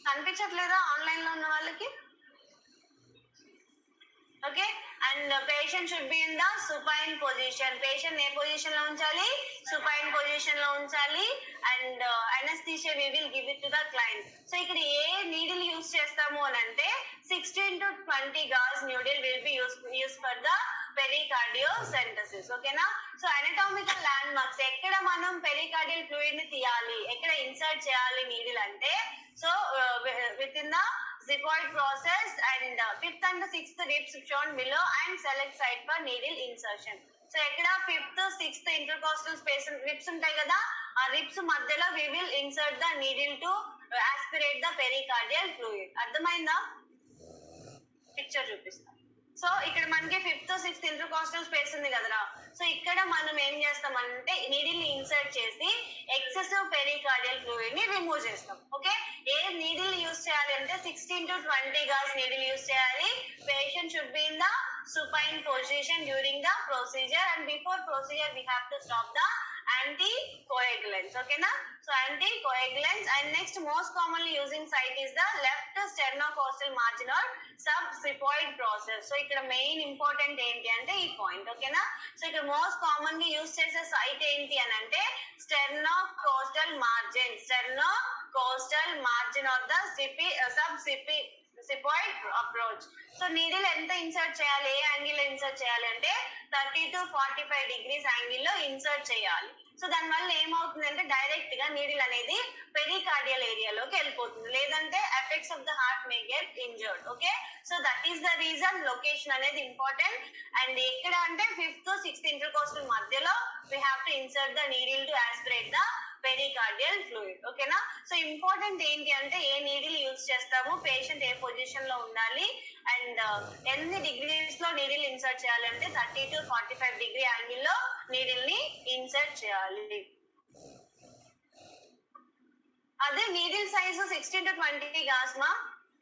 కనిపించట్లేదా ఆన్లైన్ లో ఉన్న వాళ్ళకి? Okay, and patient should be in the supine position. Patient ఏ position లో ఉంచాలి? సుపైన్ పొజిషన్ లో ఉంచాలి. And anaesthesia we will give it to the client. So ఇక్కడ ఏ నీడిల్ యూస్ చేస్తాము అని అంటే 16 to 20 gauge needle will be used for the పెరికార్డియోసెంటసిస్. ఓకేనా? సో అనటామికల్ ల్యాండ్ మార్క్స్ ఎక్కడ మనం పెరికార్డియల్ ఫ్లూయిడ్ ని తీయాలి, ఎక్కడ ఇన్సర్ట్ చేయాలి నీడిల్ అంటే so within the xiphoid process and 5th and 6th ribs shown below and select site for needle insertion. So ఎక్కడ 5th 6th intercostal space ribs ఉంటాయి కదా, ఆ రిబ్స్ మధ్యలో we will insert the needle to aspirate the pericardial fluid. అర్థమైందా? Picture చూపిస్తా. So ఇక్కడ మనకి 5th 6th intercostal space ఉంది కదరా. సో ఇక్కడ మనం ఏం చేస్తామంటే నీడిల్ ని ఇన్సర్ట్ చేసి ఎక్సెసివ్ పెరికార్డియల్ ఫ్లూయిడ్ ని రిమూవ్ చేస్తాం. ఓకే, ఏ నీడిల్ యూస్ చేయాలి అంటే 16 to 20 gauge నీడిల్ యూస్ చేయాలి. Patient should be in the supine position during the procedure and before procedure we have to stop the anticoagulants. Okay na? So anticoagulants, and next most commonly using site is the left sternocostal margin or subsequoid process. So ikkada main important enti ante ee point. Okay na? So ikkada most commonly use chese site enti anante sternocostal margin of the subsequoid approach. So needle ఎంత insert చేయాలి, ఏ angle లో insert చేయాలి అంటే 30 to 45 degrees angle లో insert చేయాలి. So దాని వల్ల ఏమవుతుంది అంటే డైరెక్ట్ గా నీడిల్ అనేది పెరికార్డియల్ ఏరియాలోకి వెళ్ళిపోతుంది, లేదంటే effects of the heart may get injured. Okay, so that is the reason location అనేది ఇంపార్టెంట్. అండ్ ఎక్కడ అంటే 5th 6th ఇంటర్కోస్టల్ మధ్యలో we have to insert the needle to aspirate the pericardial fluid. ఓకేనా? So important ఏంటి అంటే ఏ needle use చేస్తాము, patient ఏ position లో ఉండాలి, అండ్ ఎన్ని డిగ్రీస్ లో నీడిల్ ఇన్సర్ట్ చేయాలి అంటే 30 to 45 degree యాంగిల్ లో నీడిల్ ని ఇన్సర్ట్ చేయాలి. అదే నీడిల్ సైజ్ 16 to 20 gauge మా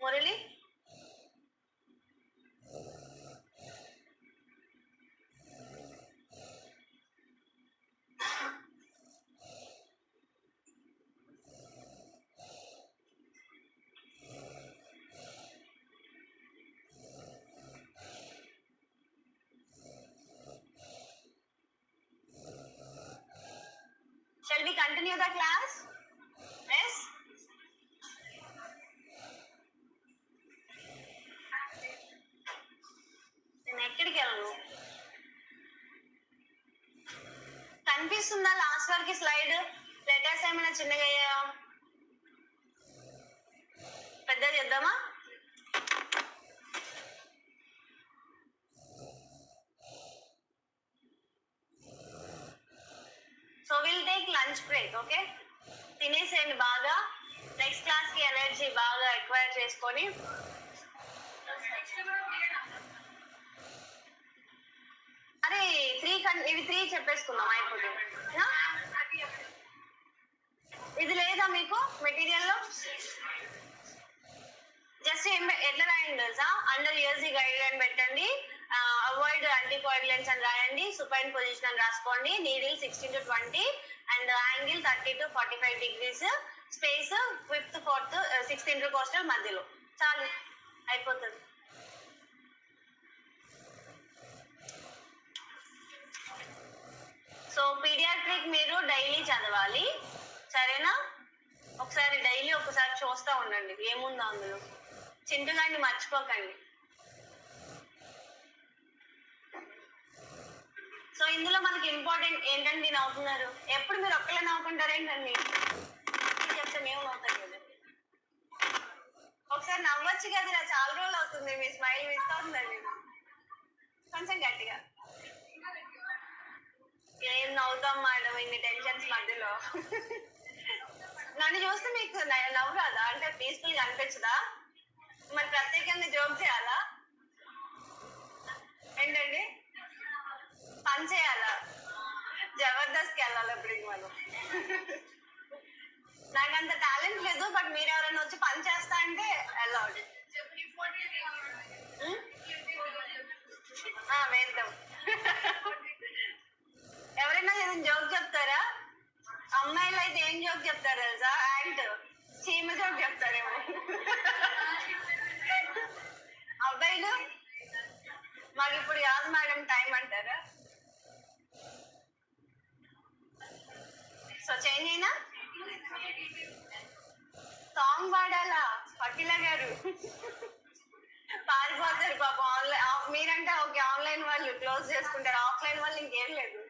Murali. Shall we continue the class? Yes? నేను ఎక్కడికి వెళ్ళను. కనిపిస్తుంది కనిపిస్తుందా లాస్ట్ వరకు స్లైడ్? లెటర్స్ ఏమైనా చిన్నగా అయ్యాయా? పెద్ద చేద్దామా? So will take lunch break. Okay, తినేసేయండి బాగా. నెక్స్ట్ క్లాస్ కి ఎనర్జీ బాగా ఎక్వైర్ చేసుకొని అరే ఇవి 3 చెప్పేసుకుందాం అయిపోతుంది. ఇది లేదా మీకు మెటీరియల్ లో? జస్ట్ ఎట్లా రాయండి తెలుసా? అండర్ యూఎస్జీ గైడ్ అని పెట్టండి, అవాయిడ్ యాంటీకోయాగులెంట్స్ అని రాయండి, సుపైన్ పొజిషన్ అని రాసుకోండి, needle 16 to 20 and angle 30 to 45 degrees, space 5th 4th 6th intercostal మధ్యలో. చాలు, అయిపోతుంది. సో పీడియాట్రిక్ మీరు డైలీ చదవాలి, సరేనా? ఒకసారి డైలీ ఒకసారి చూస్తూ ఉండండి ఏముందో అందులో. చింటుగాన్ని మర్చిపోకండి. సో ఇందులో మనకి ఇంపార్టెంట్ ఏంటండి, నవ్వుతున్నారు. ఎప్పుడు మీరు ఒక్కలే నవ్వుకుంటారేంటండి? చెప్తే మేము నవ్వుతాం కదా. ఒకసారి నవ్వచ్చు కదరా, చాలా రోజులు అవుతుంది. మీ స్మైల్ మిస్ అవుతుందండి. కొంచెం గట్టిగా. ఏం నవ్వుతాం మేడం ఇన్ని టెన్షన్స్ మధ్యలో. నన్ను చూస్తే మీకు నవ్వు రాదా? అంటే పీస్ఫుల్ గా అనిపించదా? మరి ప్రత్యేకంగా జోక్ చేయాలా ఏంటండి? పని చేయాలా? జబర్దస్త్ కి వెళ్ళాలి ఇప్పుడు మనం. నాకు అంత టాలెంట్ లేదు, బట్ మీరు ఎవరైనా వచ్చి పని చేస్తా అంటే అలౌడ్. వేద్దాం. ఎవరైనా ఏదైనా జోక్ చెప్తారా? అమ్మాయిలు అయితే ఏం జోక్ చెప్తారు తెలుసా? యాంట్ చీమ జోక్ చెప్తారేమో. అబ్బాయిలు మాకు ఇప్పుడు కాదు మేడం టైం అంటారా? సో చేంజ్ అయినా సాంగ్ పాడాలా? అఖిల గారు పారిపోతారు పాపం. ఆన్లైన్ మీరంటే ఓకే, ఆన్లైన్ వాళ్ళు క్లోజ్ చేసుకుంటారు, ఆఫ్లైన్ వాళ్ళు ఇంకేం లేదు.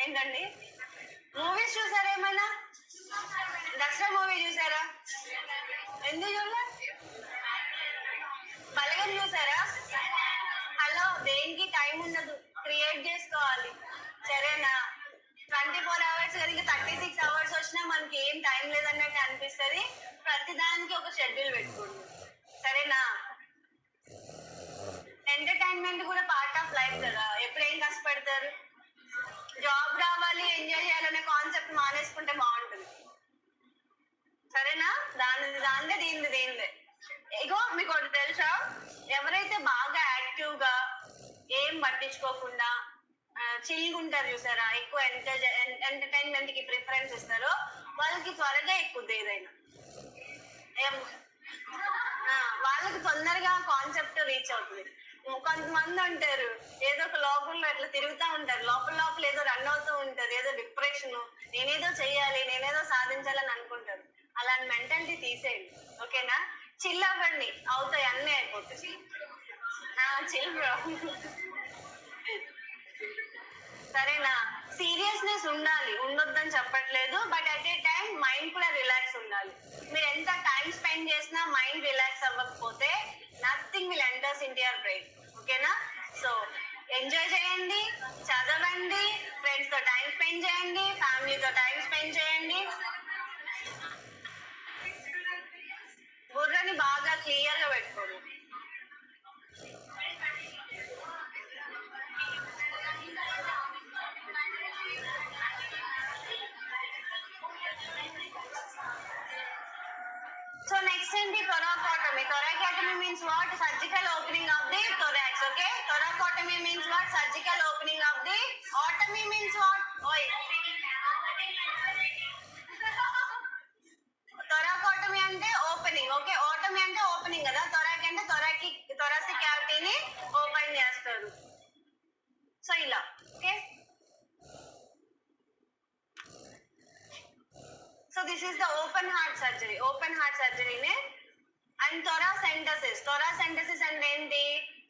ఏంటండి మూవీస్ చూసారా? ఏమైనా దసరా మూవీ చూసారా? ఎందుకు చూడలే? బలగం చూసారా? హలో, దేనికి టైం ఉండదు, క్రియేట్ చేసుకోవాలి, సరేనా? 24 hours కదా, ఇంకా 36 hours వచ్చినా మనకి ఏం టైం లేదన్నట్టు అనిపిస్తుంది. ప్రతిదానికి ఒక షెడ్యూల్ పెట్టుకోండి, సరేనా? ఎంటర్టైన్మెంట్ కూడా పార్ట్ ఆఫ్ లైఫ్ కదా. ఎప్పుడు ఏం కష్టపడతారు? జాబ్ రావాలి, ఎంజాయ్ చేయాలనే కాన్సెప్ట్ మానేసుకుంటే బాగుంటుంది, సరేనా? దాందే దీందే. ఇగో మీకు ఒకటి తెలుసా? ఎవరైతే బాగా యాక్టివ్ గా ఏం పట్టించుకోకుండా చిల్గా ఉంటారు చూసారా, ఎక్కువ ఎంటర్టైన్మెంట్ కి ప్రిఫరెన్స్ ఇస్తారో వాళ్ళకి త్వరగా ఎక్కుద్ది ఏదైనా. వాళ్ళకి తొందరగా కాన్సెప్ట్ రీచ్ అవుతుంది. కొంతమంది అంటారు ఏదో ఒక లోపల అట్లా తిరుగుతూ ఉంటారు, లోపల ఏదో రన్ అవుతూ ఉంటది, ఏదో డిప్రెషన్, నేనేదో చెయ్యాలి, నేనేదో సాధించాలని అనుకుంటారు. అలాంటి మెంటాలిటీ తీసేయండి, ఓకేనా? చిల్ అవ్వండి, అవుతాయి, అన్నీ అయిపోతాయి. చిల్ బ్రో, సరేనా? సీరియస్నెస్ ఉండాలి, ఉండొద్దని చెప్పట్లేదు, but at a time mind కూడా రిలాక్స్ ఉండాలి. మీరు ఎంత టైం స్పెండ్ చేసినా మైండ్ రిలాక్స్ అవ్వకపోతే nothing will enters in your brain, ఓకేనా? సో ఎంజాయ్ చేయండి, చదవండి, ఫ్రెండ్స్ తో టైం స్పెండ్ చేయండి, ఫ్యామిలీతో టైం స్పెండ్ చేయండి. బుర్రని బాగా క్లియర్ గా పెట్టుకోండి. So next ఏంటి? thoracotomy. Thoracotomy means what? Surgical opening of the thorax. Okay? Thoracotomy means what? Surgical opening of the. Otomy means what? Oi. thoracotomy అంటే ఓపెనింగ్. ఓకే, otomy అంటే opening కదా, థొరాక్ అంటే thoracic క్యావిటీని open చేస్తారు. So ఇలా, okay? So this is the open heart surgery. Open heart surgery ne and thoracentesis. Thoracentesis అంటే ఏంటి?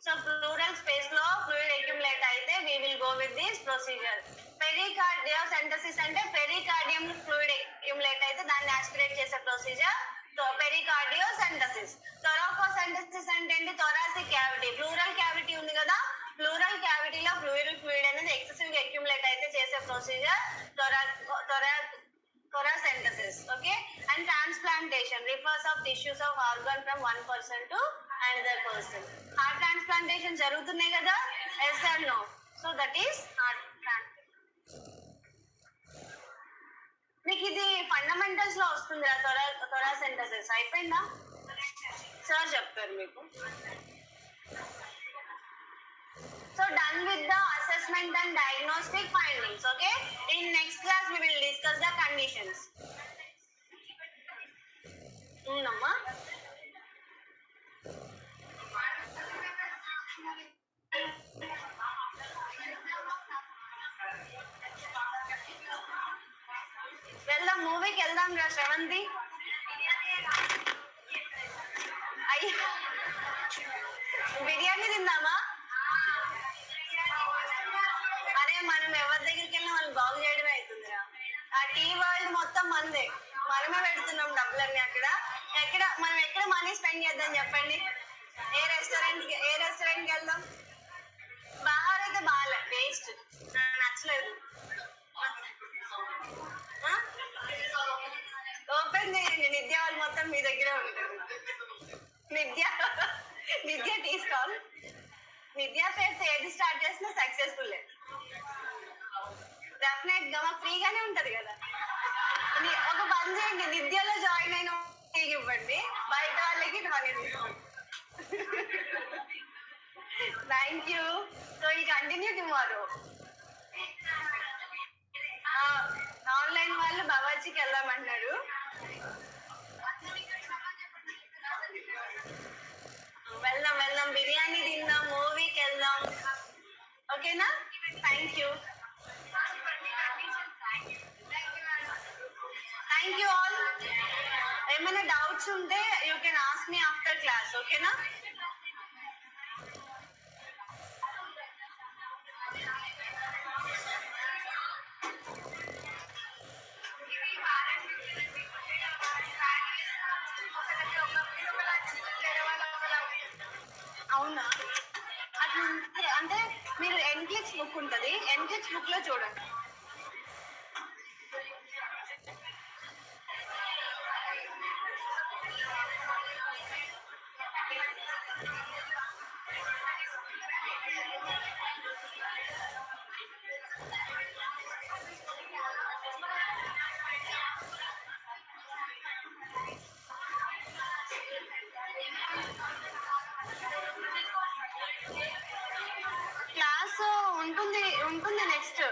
So plural space లో fluid accumulate అయితే we will go with this procedure. పెరికార్డియోసెంటసిస్ అంటే పెరికార్డియం ఫ్లూయిడ్ అక్యుములేట్ అయితే దాన్ని aspirate చేసే procedure పెరికార్డియోసెంటసిస్. థొరాకోసెంటసిస్ అంటే ఏంటి? థొరాసిక్ క్యావిటీ, ప్లూరల్ క్యావిటీ ఉంది కదా, ప్లూరల్ క్యావిటీలో ఫ్లూయిడ్ అనేది ఎక్సెసివ్ గా అక్యుములేట్ అయితే చేసే procedure thoracentesis. Okay, and transplantation refers of tissues of organ from one person to another person. Heart transplantation jarugutunnayi kada, yes or no? So that is heart transplantation. మీకు ఇది fundamentals లో వస్తుంది థొరాసెంటసిస్ అయిపోయిందా? Sir చెప్తారు మీకు. So done with the assessment and diagnostic findings. Okay, in next class we will discuss the conditions. Namma వెళ్దాం, మూవీకి వెళ్దాం రా శ్రవంతి. అయ్యో బిర్యానీ తిందామా? అరే మనం ఎవరి దగ్గరికి వెళ్ళినా వాళ్ళు బాగు చేయడమే అవుతుందిరా. ఆ టీ వరల్డ్ మొత్తం మందే, మనమే పెడుతున్నాం డబ్బులన్నీ. ఎక్కడ మనం ఎక్కడ మనీ స్పెండ్ చేద్దాం చెప్పండి? ఏ రెస్టారెంట్కి వెళ్దాం? బహార్ అయితే బాగాలే, వేస్ట్, నచ్చలేదు. ఓపెన్ చేయండి, నిత్య వాళ్ళు మొత్తం మీ దగ్గరే ఉంటారు. నిత్య టీ స్టాల్, నిత్య పేరుతో ఏది స్టార్ట్ చేసినా సక్సెస్ఫుల్. డెఫినెట్ గా మాకు ఫ్రీగానే ఉంటది కదా. ఒక పని చేయండి, నిత్యలో జాయిన్ అయిన ఇవ్వండి, బయట వాళ్ళకి నాన్ తీసుకోండి. Thank you. So will continue tomorrow. Online వాళ్ళు బాబాజీకి వెళ్దామంటున్నారు. వెళ్దాం, బిర్యానీ తిందాం, మూవీకి వెళ్దాం. ఓకేనా? Thank you. Thank you all. ఏమైనా డౌట్స్ ఉంటే you can ask me after class. ఓకేనా? అవునా? అట్లా అంటే మీరు ఎన్క్లిక్స్ బుక్ ఉంటుంది, ఎన్క్లిక్స్ బుక్ లో చూడండి. క్లాస్ ఉంటుంది నెక్స్ట్.